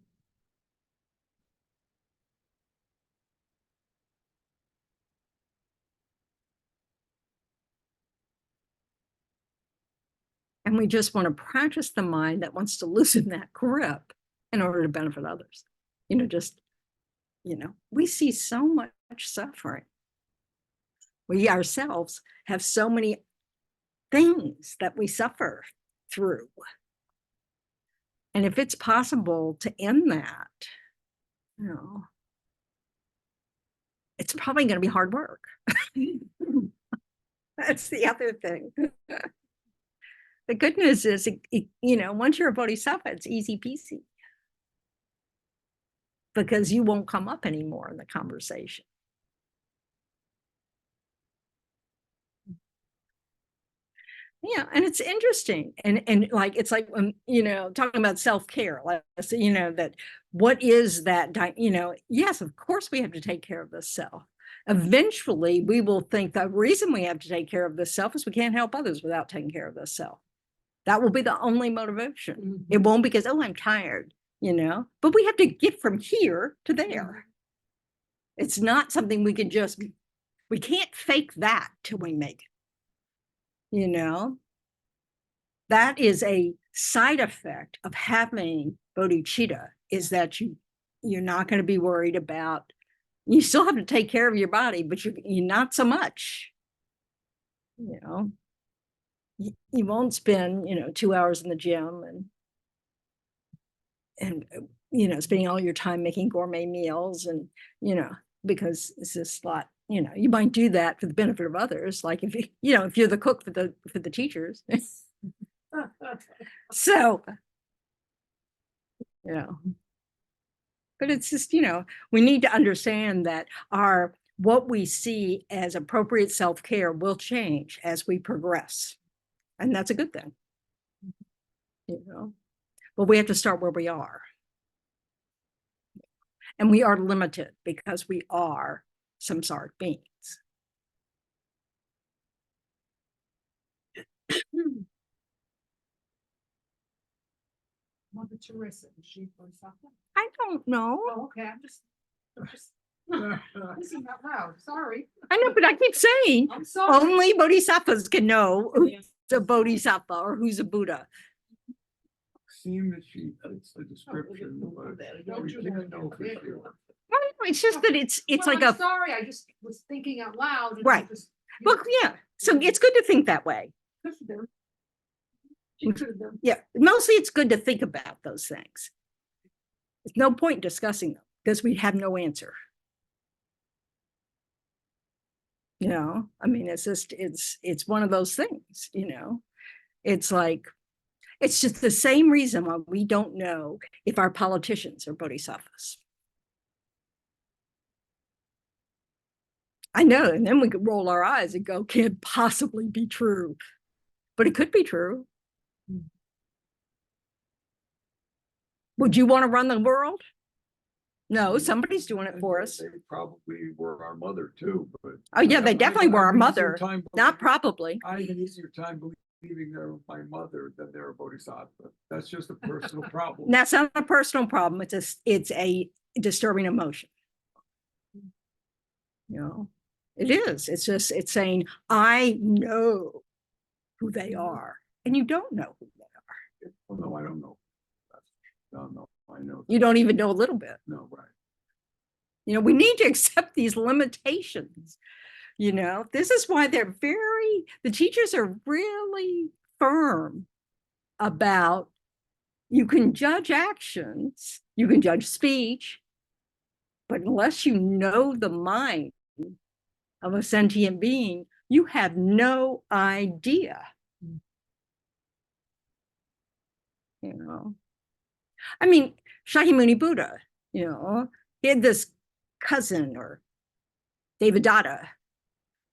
S1: And we just want to practice the mind that wants to loosen that grip in order to benefit others. You know, just, you know, we see so much suffering. We ourselves have so many things that we suffer through. And if it's possible to end that, you know, it's probably going to be hard work. That's the other thing. The good news is, you know, once you're a bodhisattva, it's easy peasy. Because you won't come up anymore in the conversation. Yeah, and it's interesting. And like, it's like when, you know, talking about self-care, like, you know, that what is that, yes, of course we have to take care of the self. Eventually, we will think the reason we have to take care of the self is we can't help others without taking care of the self. That will be the only motivation. It won't because, oh, I'm tired, but we have to get from here to there. It's not something we can just, we can't fake that till we make it. That is a side effect of having bodhicitta, is that you're not going to be worried about, you still have to take care of your body, but you're not so much. You won't spend 2 hours in the gym and spending all your time making gourmet meals, and because it's just a lot. You might do that for the benefit of others, like if if you're the cook for the teachers. So but it's just, we need to understand that what we see as appropriate self-care will change as we progress. And that's a good thing. But we have to start where we are. And we are limited because we are samsaric beings.
S7: Mother Teresa, is she Bodhisattva?
S1: I don't know.
S7: Oh, okay, I'm just thinking out loud, sorry.
S1: I know, but I keep saying
S7: I'm sorry.
S1: only bodhisattvas can know who's a bodhisattva or who's a Buddha.
S2: Seem that it's a description, but we can't know for sure.
S1: Well, it's just that it's
S7: Well,
S1: like
S7: I'm sorry, I just was thinking out loud. And I
S1: Right.
S7: just,
S1: well, yeah. So it's good to think that way.
S4: She could have been.
S1: Yeah, mostly it's good to think about those things. There's no point discussing them because we have no answer. I mean, it's just, it's one of those things, it's like, it's just the same reason why we don't know if our politicians are bodhisattvas. I know, and then we could roll our eyes and go, can't possibly be true, but it could be true. Would you want to run the world? No, somebody's doing it for us.
S2: They probably were our mother too, but.
S1: Oh, yeah, they definitely were our
S2: I have an easier
S1: mother.
S2: time
S1: Not
S2: believing-
S1: probably.
S2: I have an easier time believing they're my mother than they're a bodhisattva. That's just a personal problem.
S1: That's not a personal problem. It's a disturbing emotion. It is. It's just, it's saying, I know who they are, and you don't know who they are.
S2: Well, no, I don't know. No, I know.
S1: You don't even know a little bit.
S2: No, right.
S1: We need to accept these limitations. This is why the teachers are really firm about, you can judge actions, you can judge speech, but unless you know the mind of a sentient being, you have no idea. I mean, Shakyamuni Buddha, he had this cousin or Devadatta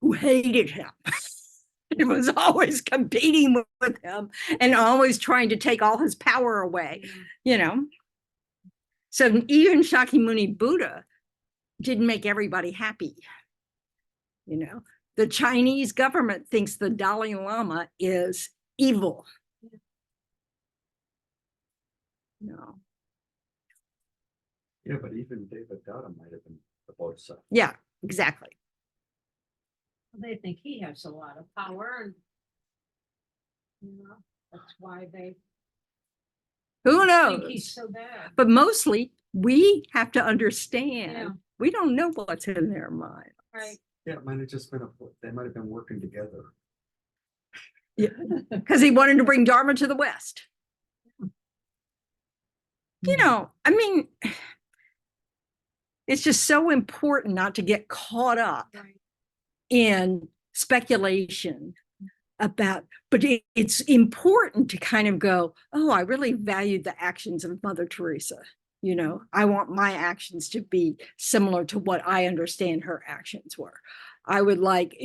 S1: who hated him. He was always competing with him and always trying to take all his power away, So even Shakyamuni Buddha didn't make everybody happy. The Chinese government thinks the Dalai Lama is evil.
S5: Yeah, but even David Dada might have been the bodhisattva.
S1: Yeah, exactly.
S3: They think he has a lot of power, and that's why they
S1: Who
S3: think
S1: knows?
S3: he's so bad.
S1: But mostly we have to understand,
S3: Yeah.
S1: we don't know what's in their mind.
S3: Right.
S5: Yeah, it might have just been they might have been working together.
S1: Yeah, because he wanted to bring Dharma to the West. I mean, it's just so important not to get caught up
S3: Right.
S1: in speculation about, but it's important to kind of go, oh, I really valued the actions of Mother Teresa. I want my actions to be similar to what I understand her actions were. I would like,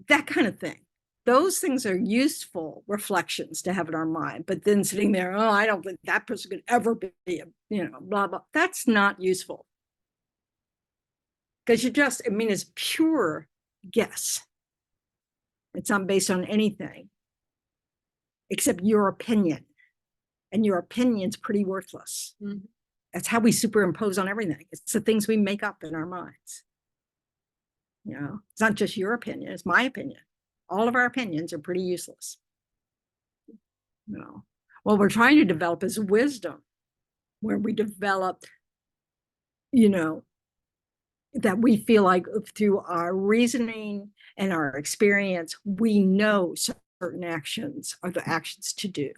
S1: that kind of thing. those things are useful reflections to have in our mind, but then sitting there, oh, I don't think that person could ever be, blah, blah, that's not useful. Because I mean, it's pure guess. It's not based on anything except your opinion. And your opinion's pretty worthless.
S3: Mhm.
S1: That's how we superimpose on everything. It's the things we make up in our minds. It's not just your opinion, it's my opinion. All of our opinions are pretty useless. What we're trying to develop is wisdom, where we develop, that we feel like through our reasoning and our experience, we know certain actions are the actions to do,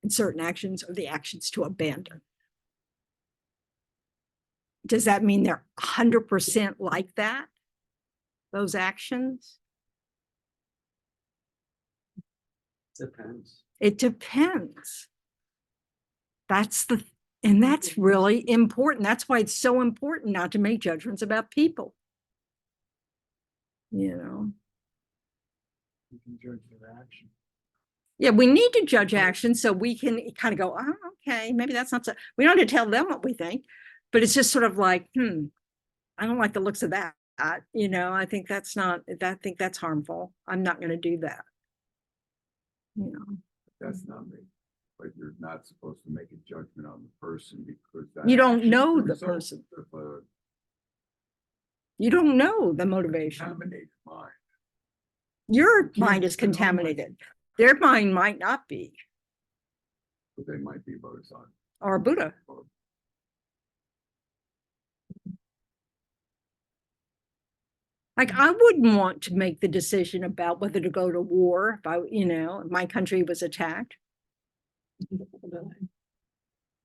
S1: and certain actions are the actions to abandon. Does that mean they're 100% like that? Those actions?
S5: Depends.
S1: It depends. And that's really important. That's why it's so important not to make judgments about people.
S2: You can judge their action.
S1: Yeah, we need to judge action so we can kind of go, oh, okay, maybe that's not so. We don't have to tell them what we think, but it's just sort of like, I don't like the looks of that. I think that's harmful. I'm not going to do that.
S2: That's not me. But you're not supposed to make a judgment on the person because
S1: You don't
S2: action is
S1: know the
S2: result
S1: person.
S2: of a
S1: You don't know the motivation.
S2: contaminated mind.
S1: Your
S2: can't
S1: mind is
S2: depend on
S1: contaminated. Their mind might not be,
S2: But they might be Bodhisattva.
S1: or Buddha. Like, I wouldn't want to make the decision about whether to go to war if my country was attacked.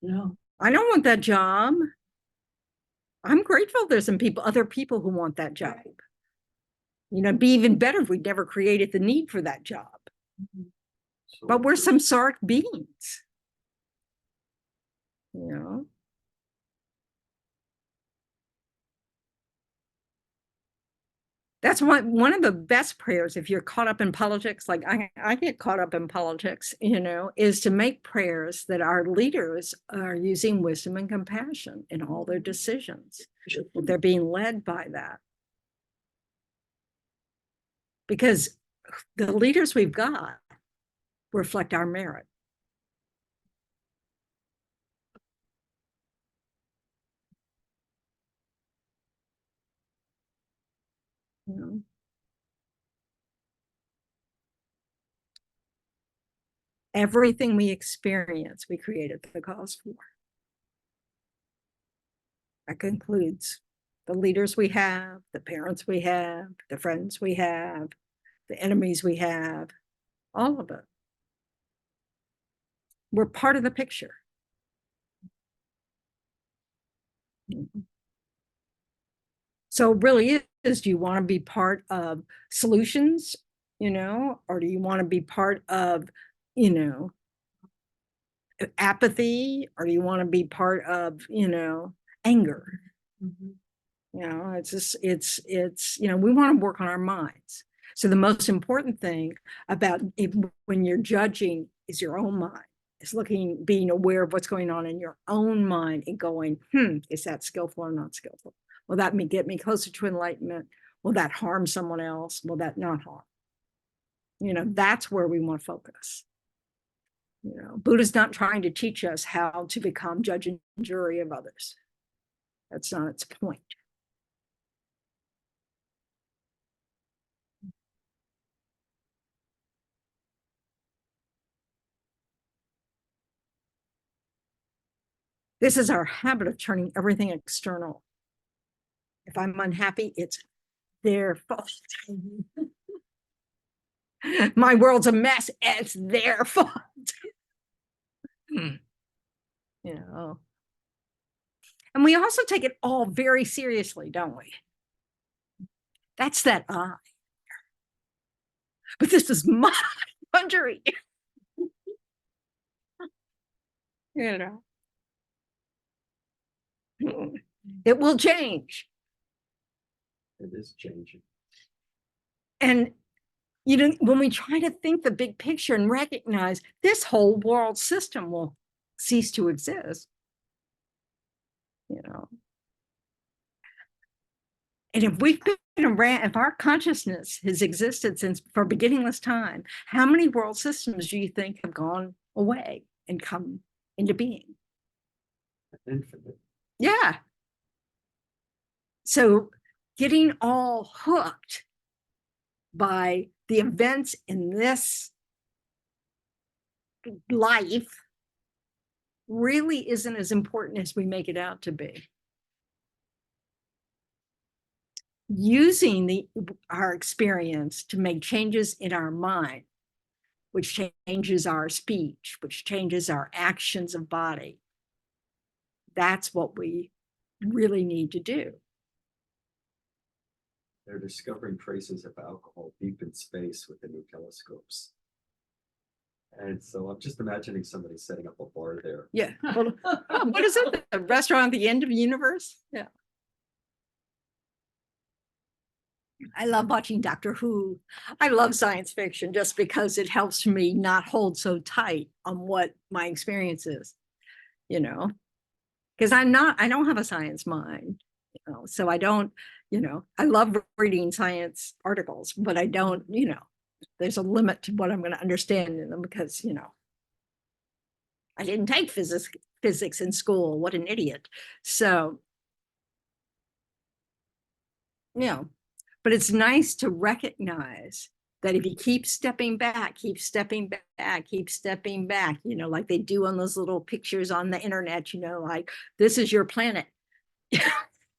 S4: No.
S1: I don't want that job. I'm grateful there's other people who want that job. It'd be even better if we never created the need for that job.
S5: So
S1: But we're samsaric beings. That's one of the best prayers, if you're caught up in politics, like I get caught up in politics, is to make prayers that our leaders are using wisdom and compassion in all their decisions. They're being led by that. Because the leaders we've got reflect our merit. Everything we experience, we created the cause for. That concludes the leaders we have, the parents we have, the friends we have, the enemies we have, all of it. We're part of the picture. So it really is, do you want to be part of solutions, or do you want to be part of, apathy, or do you want to be part of, anger? It's just, we want to work on our minds. So the most important thing about when you're judging is your own mind. It's being aware of what's going on in your own mind and going, is that skillful or not skillful? Will that get me closer to enlightenment? Will that harm someone else? Will that not harm? That's where we want to focus. Buddha's not trying to teach us how to become judge and jury of others. That's not its point. This is our habit of turning everything external. If I'm unhappy, it's their fault. My world's a mess. It's their fault. And we also take it all very seriously, don't we? That's that I. But this is my country. It will change.
S5: it is changing.
S1: And you know, when we try to think the big picture and recognize this whole world system will cease to exist, you know. And if we've been around, if our consciousness has existed since for beginningless time, how many world systems do you think have gone away and come into being?
S5: Infinite.
S1: Yeah. So getting all hooked by the events in this life really isn't as important as we make it out to be. Using our experience to make changes in our mind, which changes our speech, which changes our actions of body. That's what we really need to do.
S5: They're discovering traces of alcohol deep in space with the new telescopes. And so I'm just imagining somebody setting up a bar there.
S1: Yeah. Well, what is it? The restaurant at the end of the universe? Yeah. I love watching Doctor Who. I love science fiction just because it helps me not hold so tight on what my experience is, you know, because I don't have a science mind, you know, so I don't, you know, I love reading science articles, but I don't, you know, there's a limit to what I'm going to understand in them because, you know, I didn't take physics in school. What an idiot. So, you know, but it's nice to recognize that if you keep stepping back, keep stepping back, keep stepping back, you know, like they do on those little pictures on the internet, you know, like this is your planet.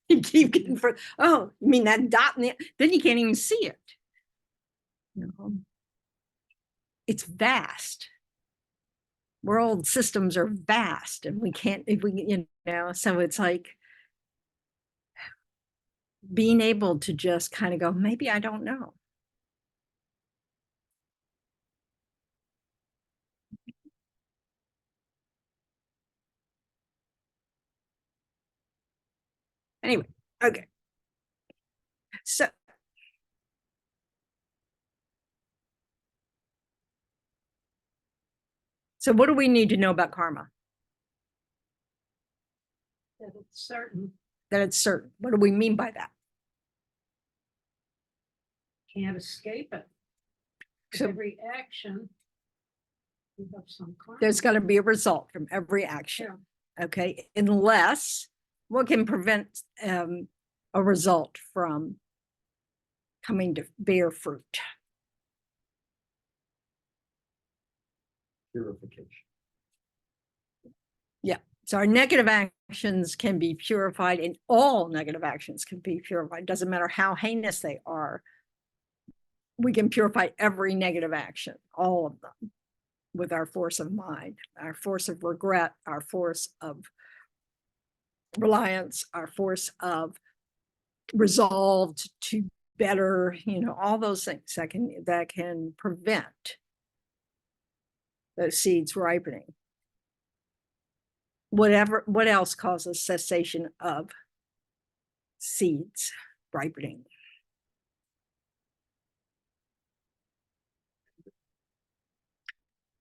S1: You keep getting for, oh, you mean that dot in the, then you can't even see it. You know, it's vast. World systems are vast and we can't, if we, you know, so it's like being able to just kind of go, maybe I don't know. Anyway, okay. So what do we need to know about karma?
S3: That it's certain,
S1: That it's certain. What do we mean by that?
S3: can't escape it.
S1: So
S3: Every action, you have some karma.
S1: there's got to be a result from every action. Okay, unless what can prevent a result from coming to bear fruit?
S5: Purification.
S1: Yeah. So our negative actions can be purified, and all negative actions can be purified. Doesn't matter how heinous they are. We can purify every negative action, all of them, with our force of mind, our force of regret, our force of reliance, our force of resolved to better, you know, all those things that can prevent those seeds ripening. What else causes cessation of seeds ripening?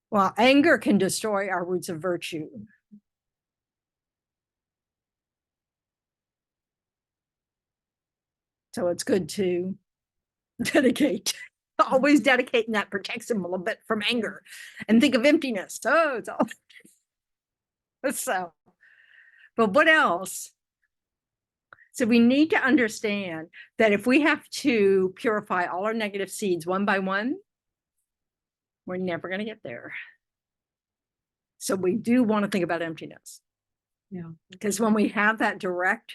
S1: Well, anger can destroy our roots of virtue. So it's good to dedicate. Always dedicating that protects him a little bit from anger. And think of emptiness. Oh, it's all so. But what else? So we need to understand that if we have to purify all our negative seeds one by one, we're never going to get there. So we do want to think about emptiness.
S7: Yeah.
S1: Because when we have that direct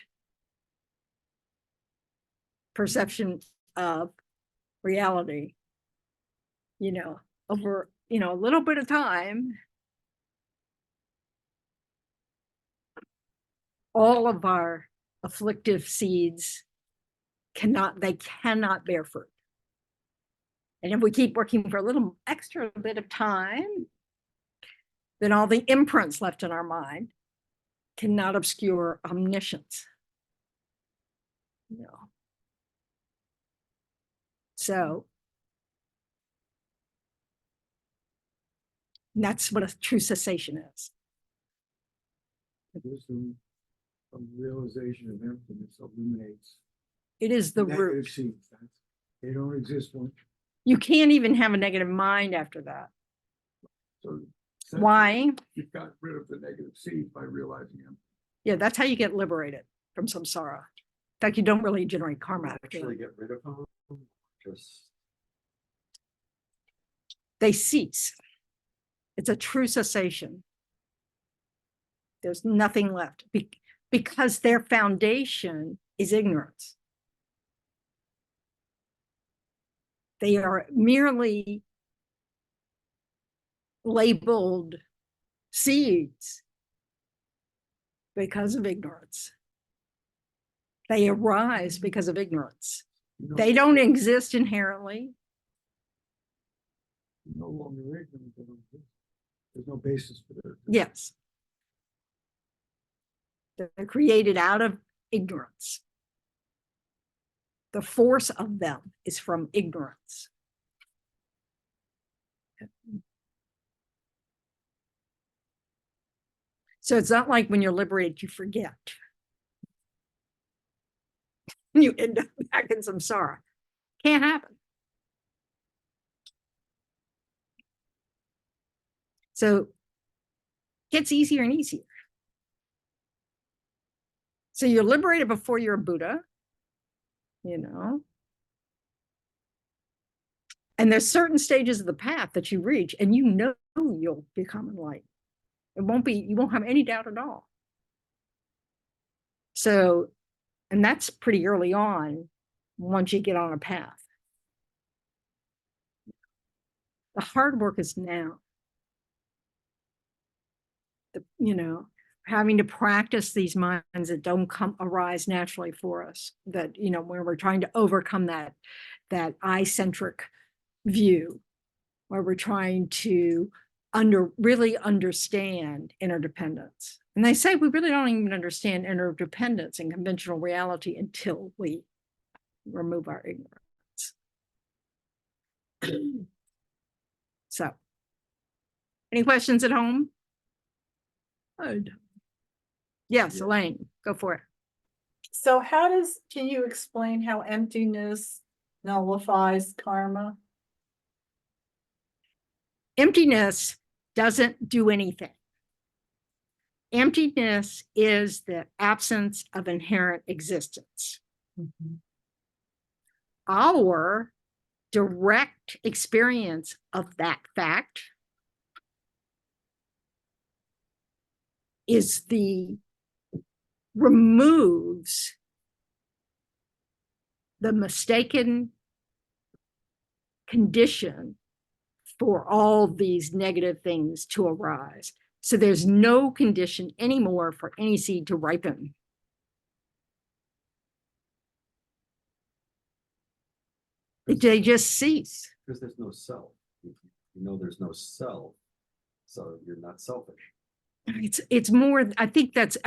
S1: perception of reality, you know, over, you know, a little bit of time, all of our afflictive seeds cannot bear fruit. And if we keep working for a little extra bit of time, then all the imprints left in our mind cannot obscure omniscience. You know. So And that's what a true cessation is.
S2: Wisdom from realization of emptiness illuminates.
S1: It is the
S2: negative
S1: root.
S2: seeds. They don't exist when,
S1: You can't even have a negative mind after that.
S2: so.
S1: Why?
S2: You've got rid of the negative seeds by realizing them.
S1: Yeah, that's how you get liberated from samsara. In fact, you don't really generate karma.
S5: Actually get rid of them, just.
S1: They cease. It's a true cessation. There's nothing left because their foundation is ignorance. They are merely labeled seeds because of ignorance. They arise because of ignorance.
S2: You know,
S1: They don't exist inherently.
S2: no longer ignorant. They don't exist. There's no basis for their.
S1: Yes. They're created out of ignorance. The force of them is from ignorance. So it's not like when you're liberated, you forget. You end up back in samsara. Can't happen. So it gets easier and easier. So you're liberated before you're a Buddha, you know. And there's certain stages of the path that you reach, and you know you'll become enlightened. It won't be, you won't have any doubt at all. So, and that's pretty early on once you get on a path. The hard work is now. You know, having to practice these minds that don't arise naturally for us, that, you know, where we're trying to overcome that I-centric view, where we're trying to really understand interdependence. And they say we really don't even understand interdependence in conventional reality until we remove our ignorance. So, any questions at home? Good. Yes,
S5: Yes.
S1: Elaine, go for it.
S8: So can you explain how emptiness nullifies karma?
S1: Emptiness doesn't do anything. Emptiness is the absence of inherent existence. Our direct experience of that fact removes the mistaken condition for all these negative things to arise. So there's no condition anymore for any seed to ripen. They just cease.
S5: Because there's no self. You know there's no self, so you're not selfish.
S1: It's more, I think that's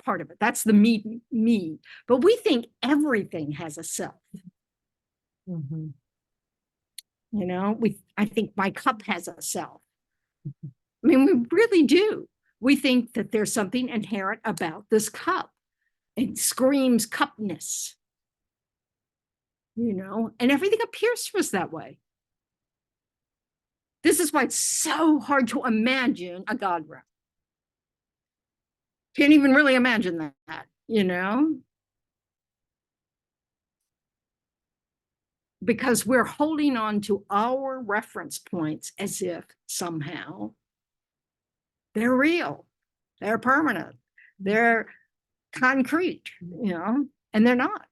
S1: part of it. That's the me. But we think everything has a self. You know, I think my cup has a self. I mean, we really do. We think that there's something inherent about this cup. It screams cupness. You know, and everything appears to us that way. This is why it's so hard to imagine a God realm. Can't even really imagine that, you know? Because we're holding on to our reference points as if somehow they're real, they're permanent, they're concrete, you know, and they're not.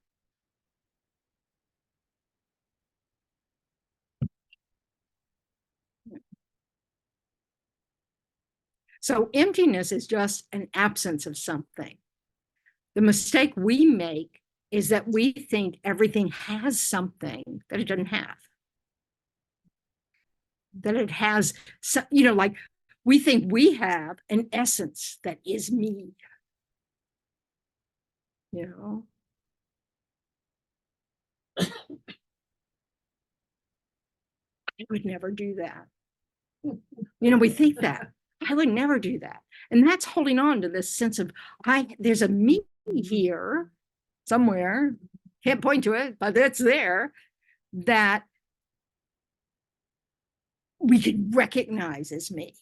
S1: So emptiness is just an absence of something. The mistake we make is that we think everything has something that it doesn't have. That it has, you know, like we think we have an essence that is me. You know? I would never do that. We think that. I would never do that. And that's holding on to this sense of, there's a me here somewhere, can't point to it, but it's there, that we could recognize as me.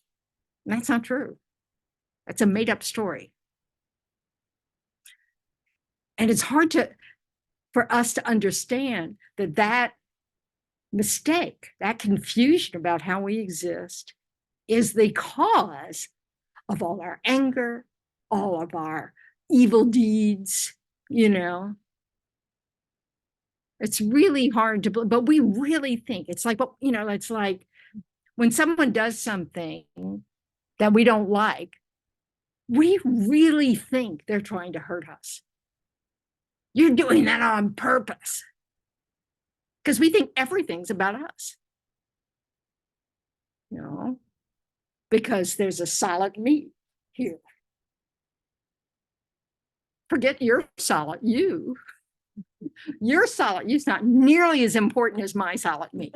S1: And that's not true. That's a made up story. And it's hard for us to understand that mistake, that confusion about how we exist is the cause of all our anger, all of our evil deeds, It's really hard to, but we really think it's like, it's like when someone does something that we don't like, we really think they're trying to hurt us. You're doing that on purpose. Because we think everything's about us. Because there's a solid me here. Forget your solid you. Your solid you's not nearly as important as my solid me.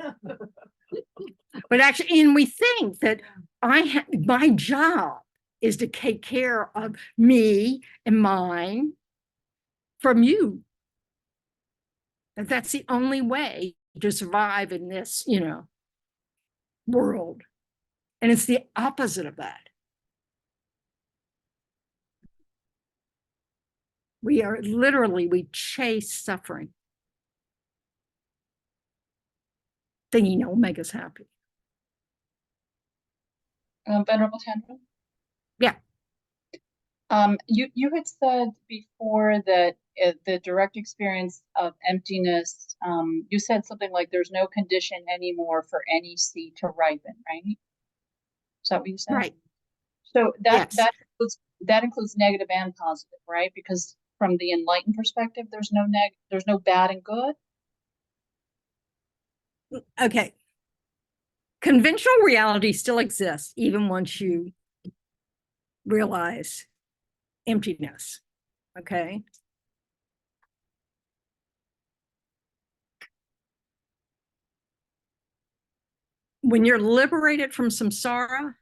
S1: But actually, and we think that my job is to take care of me and mine from you. That's the only way to survive in this, world. And it's the opposite of that. We chase suffering, thinking it'll make us happy.
S9: Venerable Tendron?
S1: Yeah.
S9: You had said before that the direct experience of emptiness, you said something like there's no condition anymore for any seed to ripen, right? Is that what you said?
S1: Right.
S9: So
S1: Yes.
S9: that includes negative and positive, right? Because from the enlightened perspective, there's no bad and good.
S1: Okay. Conventional reality still exists even once you realize emptiness. Okay. When you're liberated from samsara,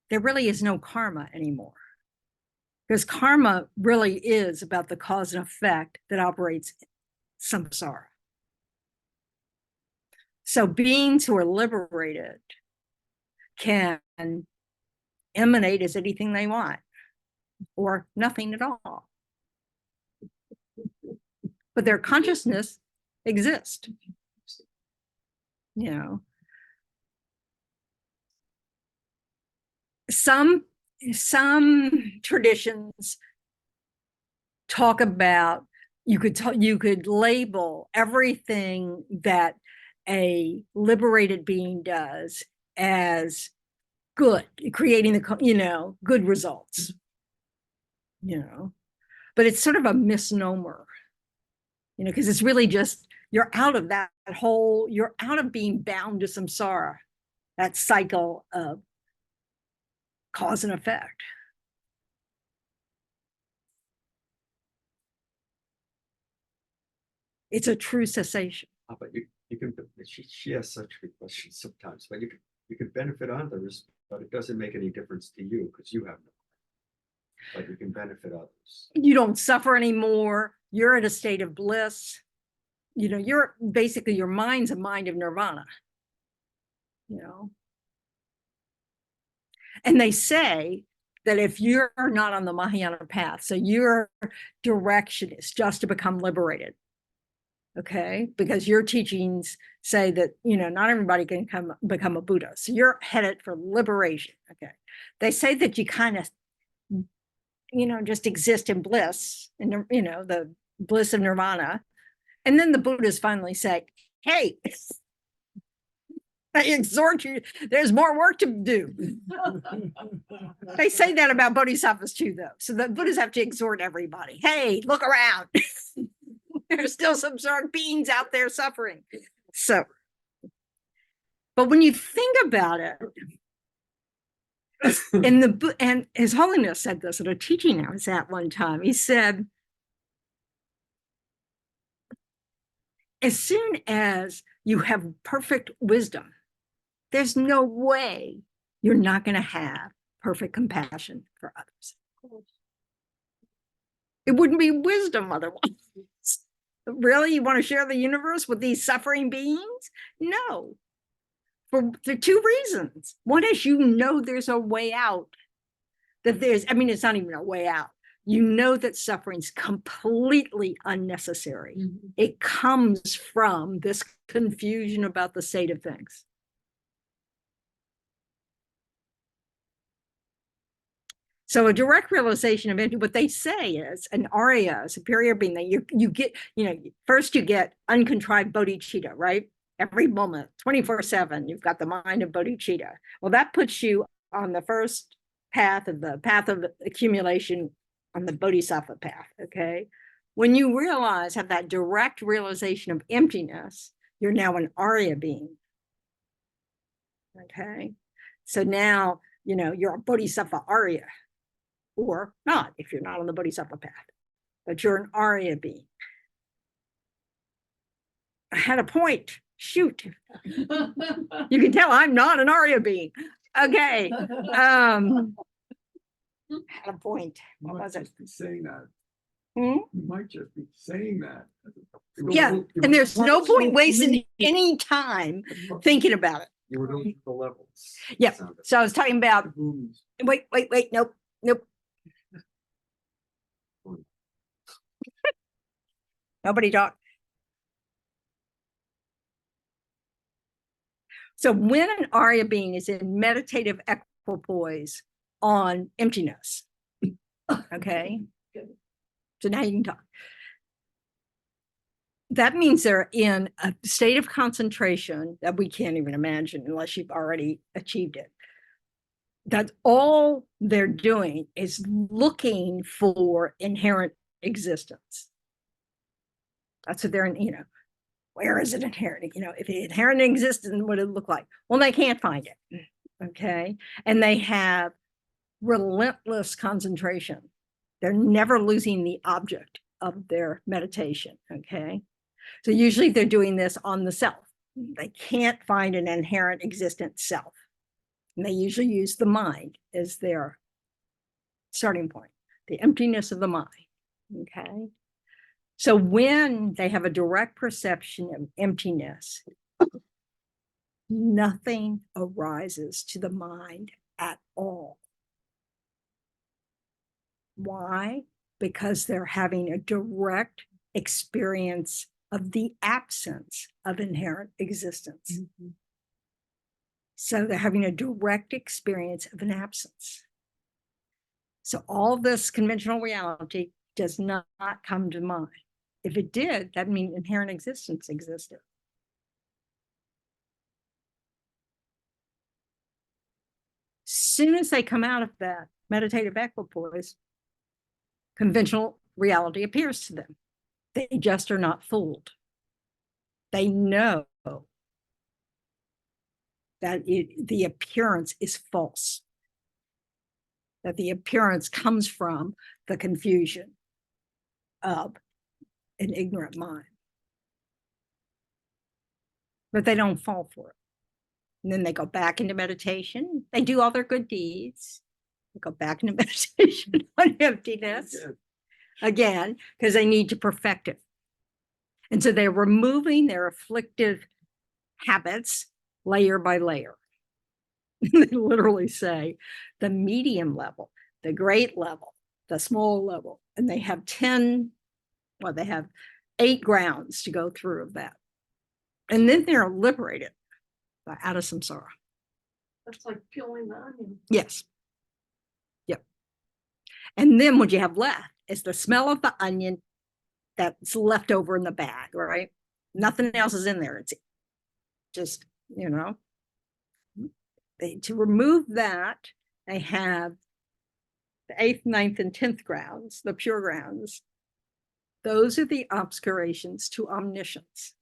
S1: there really is no karma anymore. Because karma really is about the cause and effect that operates samsara. So beings who are liberated can emanate as anything they want or nothing at all. But their consciousness exists. Some traditions talk about you could label everything that a liberated being does as good, creating the good results. But it's sort of a misnomer, because it's really just you're out of you're out of being bound to samsara, that cycle of cause and effect. It's a true cessation.
S5: But you can, she asks such good questions sometimes, but you can benefit others, but it doesn't make any difference to you because you have no. But you can benefit others.
S1: You don't suffer anymore. You're in a state of bliss. You're basically, your mind's a mind of nirvana. And they say that if you're not on the Mahayana path, so your direction is just to become liberated, okay? Because your teachings say that, not everybody can become a Buddha. So you're headed for liberation, okay? They say that you kind of, just exist in bliss, and the bliss of nirvana. And then the Buddhas finally say, hey, I exhort you, there's more work to do. They say that about bodhisattvas too, though. So the Buddhas have to exhort everybody. Hey, look around. There's still some sort of beings out there suffering. So, but when you think about it, and His Holiness said this at a teaching I was at one time. He said, as soon as you have perfect wisdom, there's no way you're not going to have perfect compassion for others. It wouldn't be wisdom otherwise. Really? You want to share the universe with these suffering beings? No. For two reasons. One is there's a way out. It's not even a way out. You know that suffering's completely unnecessary.
S3: Mm-hmm.
S1: It comes from this confusion about the state of things. So a direct realization of what they say is an Arya, a superior being, that you get, first you get uncontrived bodhicitta, right? Every moment, 24/7, you've got the mind of bodhicitta. Well, that puts you on the first path of accumulation, on the bodhisattva path, okay? When you have that direct realization of emptiness, you're now an Arya being, okay? So now, you're a bodhisattva Arya, or not if you're not on the bodhisattva path, but you're an Arya being. I had a point. Shoot. You can tell I'm not an Arya being. Okay. Had a point.
S2: You
S1: What
S2: might
S1: was it?
S2: just be saying that.
S1: Hmm?
S2: You might just be saying that.
S1: Yeah, and there's no point wasting any time thinking about it.
S5: You were going through the levels.
S1: Yeah.
S5: Sounded
S1: So I was talking about, wait, nope. Nobody talked. So when an Arya being is in meditative equipoise on emptiness, okay? So now you can talk. That means they're in a state of concentration that we can't even imagine unless you've already achieved it. That's all they're doing is looking for inherent existence. That's what they're in, where is it inherent? If it inherent existence, what would it look like? Well, they can't find it, okay? And they have relentless concentration. They're never losing the object of their meditation, okay? So usually they're doing this on the self. They can't find an inherent existent self. And they usually use the mind as their starting point, the emptiness of the mind, okay? So when they have a direct perception of emptiness, nothing arises to the mind at all. Why? Because they're having a direct experience of the absence of inherent existence.
S3: Mm-hmm.
S1: So they're having a direct experience of an absence. So all this conventional reality does not come to mind. If it did, that means inherent existence existed. Soon as they come out of that meditative equipoise, conventional reality appears to them. They just are not fooled. They know that the appearance is false, that the appearance comes from the confusion of an ignorant mind. But they don't fall for it. And then they go back into meditation. They do all their good deeds. They go back into meditation on emptiness again, because they need to perfect it. And so they're removing their afflictive habits layer by layer. They literally say the medium level, the great level, the small level, and they have 8 grounds to go through of that. And then they're liberated out of samsara.
S4: That's like peeling the onion.
S1: Yes. Yep. And then what you have left is the smell of the onion that's left over in the bag, right? Nothing else is in there. It's just, to remove that, they have the 8th, 9th, and 10th grounds, the pure grounds. Those are the obscurations to omniscience.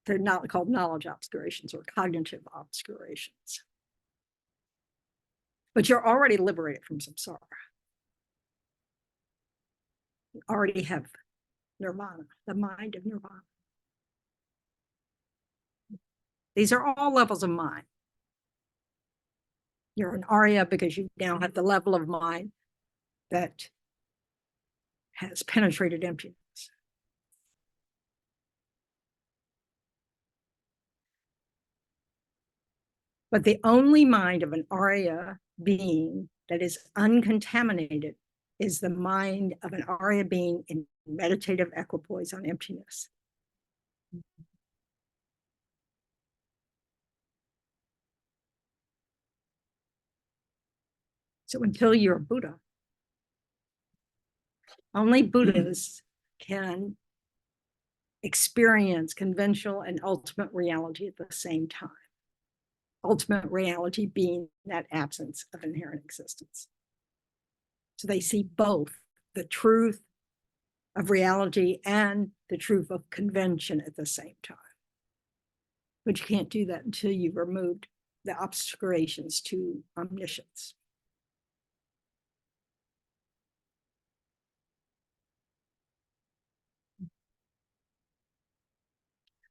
S1: They're not called knowledge obscurations or cognitive obscurations. But you're already liberated from samsara. You already have nirvana, the mind of nirvana. These are all levels of mind. You're an Arya because you now have the level of mind that has penetrated emptiness. But the only mind of an Arya being that is uncontaminated is the mind of an Arya being in meditative equipoise on emptiness. So until you're a Buddha, only Buddhas can experience conventional and ultimate reality at the same time. Ultimate reality being that absence of inherent existence. So they see both the truth of reality and the truth of convention at the same time. But you can't do that until you've removed the obscurations to omniscience.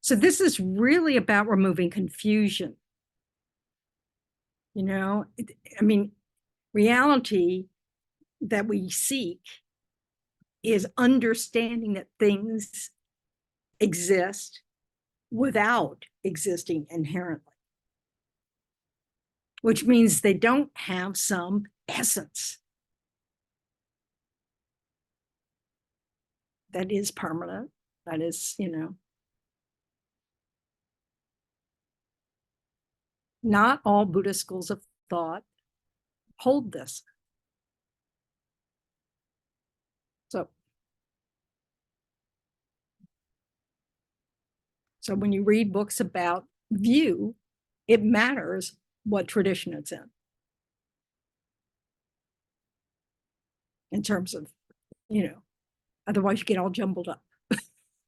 S1: So this is really about removing confusion. You know, I mean, reality that we seek is understanding that things exist without existing inherently, which means they don't have some essence that is permanent, that is, you know. Not all Buddhist schools of thought hold this. So when you read books about view, it matters what tradition it's in terms of, you know, otherwise you get all jumbled up.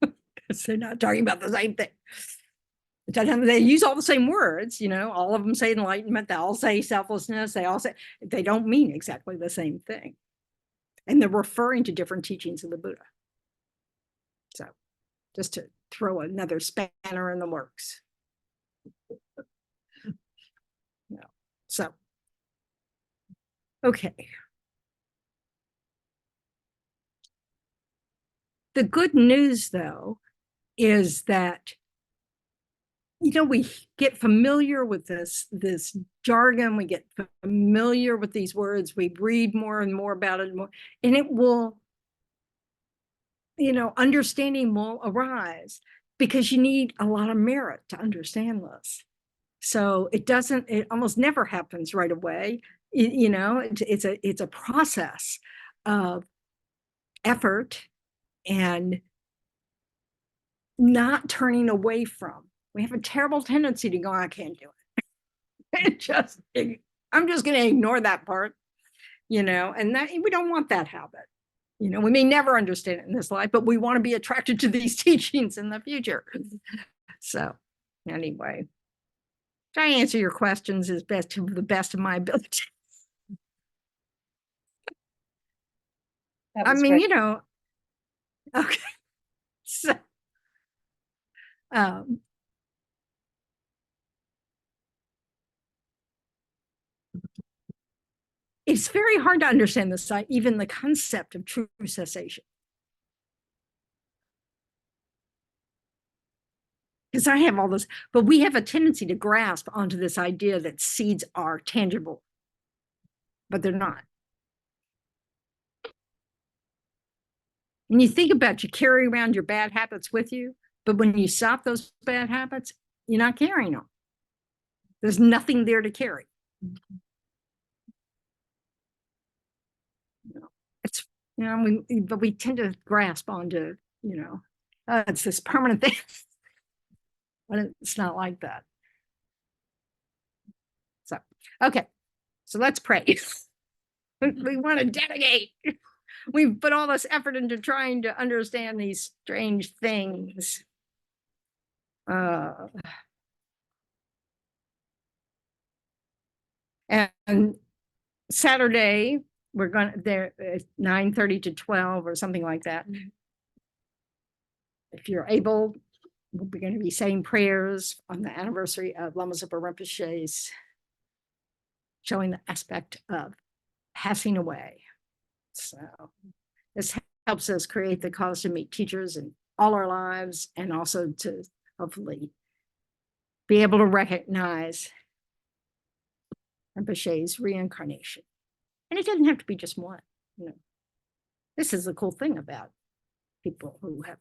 S1: Because they're not talking about the same thing. They use all the same words, you know, all of them say enlightenment, they all say selflessness, they don't mean exactly the same thing. And they're referring to different teachings of the Buddha. So just to throw another spanner in the works. No. So, okay. The good news, though, is that, you know, we get familiar with this jargon, we get familiar with these words, we read more and more about it, and it will, you know, understanding will arise because you need a lot of merit to understand this. So it almost never happens right away. You know, it's a process of effort and not turning away from. We have a terrible tendency to go, I can't do it. I'm just going to ignore that part, you know, and that we don't want that habit. You know, we may never understand it in this life, but we want to be attracted to these teachings in the future. So anyway, try to answer your questions as best to the best of my ability. I mean, you know, okay. So, it's very hard to understand this, even the concept of true cessation. Because I have all this, but we have a tendency to grasp onto this idea that seeds are tangible, but they're not. And you think about, you carry around your bad habits with you, but when you stop those bad habits, you're not carrying them. There's nothing there to carry. It's, you know, but we tend to grasp onto, you know, it's this permanent thing. But it's not like that. So, okay. So let's pray. We want to dedicate. We've put all this effort into trying to understand these strange things. And Saturday, we're going to, there 9:30 to 12 or something like that. If you're able, we're going to be saying prayers on the anniversary of Lama Zopa Rinpoche's, showing the aspect of passing away. So this helps us create the cause to meet teachers in all our lives, and also to hopefully be able to recognize Rinpoche's reincarnation. And it doesn't have to be just one, you know. This is the cool thing about people who have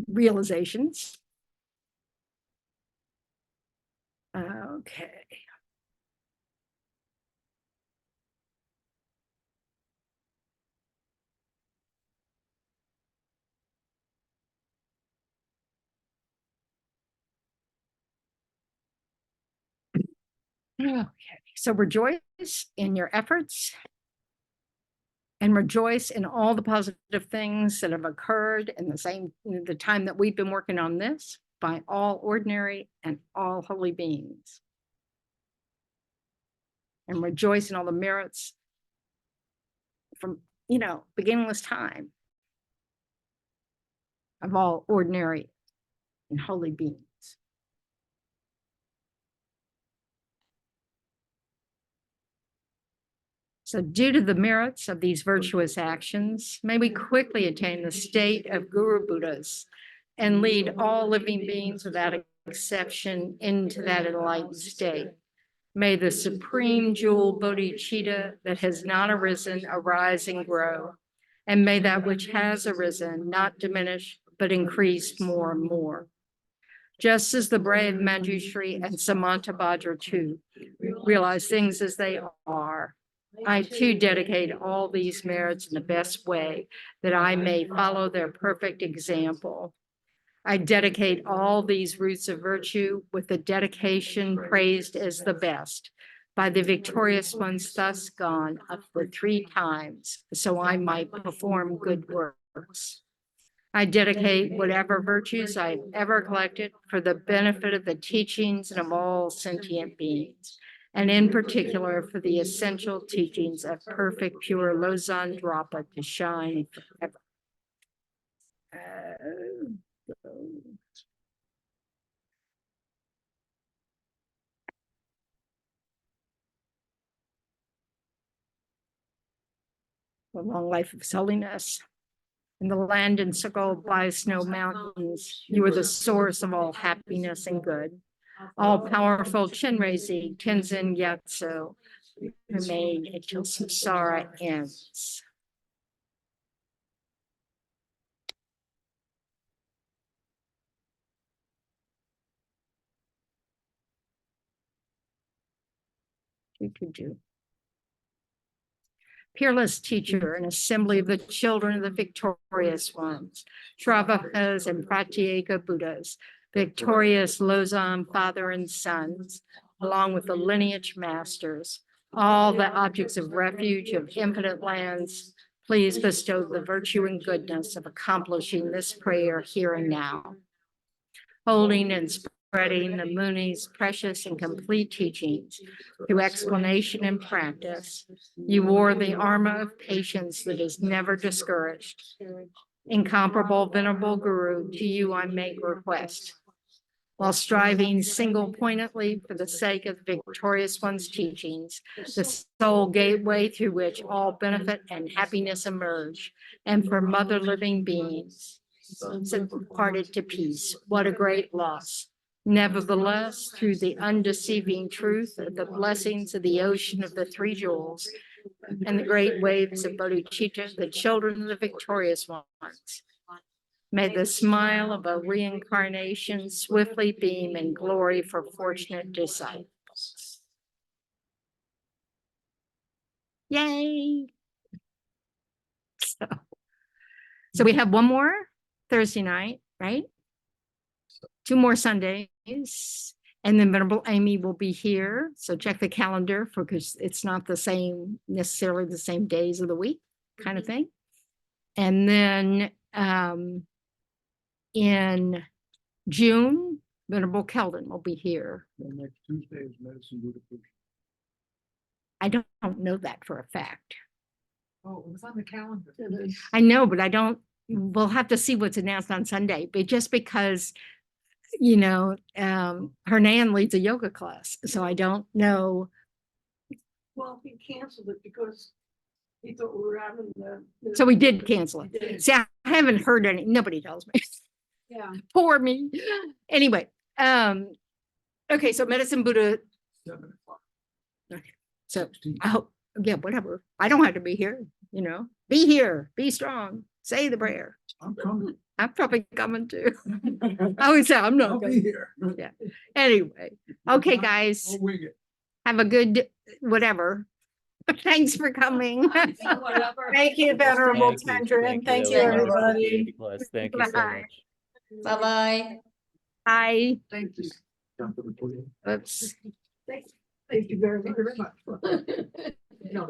S1: realizations. Okay. Okay, so rejoice in your efforts and rejoice in all the positive things that have occurred in the time that we've been working on this, by all ordinary and all holy beings. And rejoice in all the merits from, beginningless time of all ordinary and holy beings. So due to the merits of these virtuous actions, may we quickly attain the state of Guru Buddhas and lead all living beings without exception into that enlightened state. May the supreme jewel bodhicitta that has not arisen arise and grow, and may that which has arisen not diminish, but increase more and more. Just as the brave Manjushri and Samantabhadra too realize things as they are, I too dedicate all these merits in the best way that I may follow their perfect example. I dedicate all these roots of virtue with the dedication praised as the best by the victorious ones thus gone up the 3 times, so I might perform good works. I dedicate whatever virtues I've ever collected for the benefit of the teachings and of all sentient beings, and in particular for the essential teachings of perfect pure Lozan Drapa to shine forever. A long life of holiness. In the land encircled by snow mountains, you are the source of all happiness and good. All-powerful Chenrezig Tenzin Gyatso, remain until samsara ends. Peerless teacher and assembly of the children of the victorious ones, Shravakas and Pratyeka Buddhas, victorious Lozan father and sons, along with the lineage masters, all the objects of refuge of infinite lands, please bestow the virtue and goodness of accomplishing this prayer here and now. Holding and spreading the Muni's precious and complete teachings through explanation and practice, you wore the armor of patience that is never discouraged. Incomparable Venerable Guru, to you I make request. While striving single-pointedly for the sake of the victorious one's teachings, the sole gateway through which all benefit and happiness emerge, and for mother living beings, departed to peace. What a great loss. Nevertheless, through the undeceiving truth of the blessings of the ocean of the 3 jewels and the great waves of bodhicitta, the children of the victorious ones, may the smile of a reincarnation swiftly beam in glory for fortunate disciples. Yay! So we have one more Thursday night, right? 2 more Sundays, and then Venerable Amy will be here. So check the calendar because it's not necessarily the same days of the week kind of thing. And then in June, Venerable Keldon will be here.
S2: And next Tuesday is Medicine Buddha Puja.
S1: I don't know that for a fact.
S7: Oh, it was on the calendar.
S1: I know, but we'll have to see what's announced on Sunday, but just because you know, Hernan leads a yoga class, so I don't know.
S4: Well, he canceled it because he thought we were having the.
S1: So we did cancel
S4: We
S1: it.
S4: did.
S1: See, I haven't heard any, nobody tells me.
S3: Yeah.
S1: Poor me. Anyway, okay, so Medicine Buddha,
S2: 7 o'clock.
S1: so
S2: 16.
S1: I hope, yeah, whatever. I don't have to be here, you know, be here, be strong, say the prayer.
S2: I'm coming.
S1: I'm probably coming too. I would say I'm
S2: I'll
S1: not
S2: be
S1: going.
S2: here.
S1: Yeah. Anyway, okay, guys,
S2: I'll wing it.
S1: have a good whatever. Thanks for coming.
S3: Whatever.
S8: Thank you, Venerable
S10: Thank you.
S8: Tendron. Thank you,
S6: you.
S8: everybody.
S10: Thank you so
S1: Bye.
S10: much.
S6: Bye-bye.
S1: Bye.
S2: Thank you. Jump to the podium.
S1: Oops.
S4: Thank you very much. No,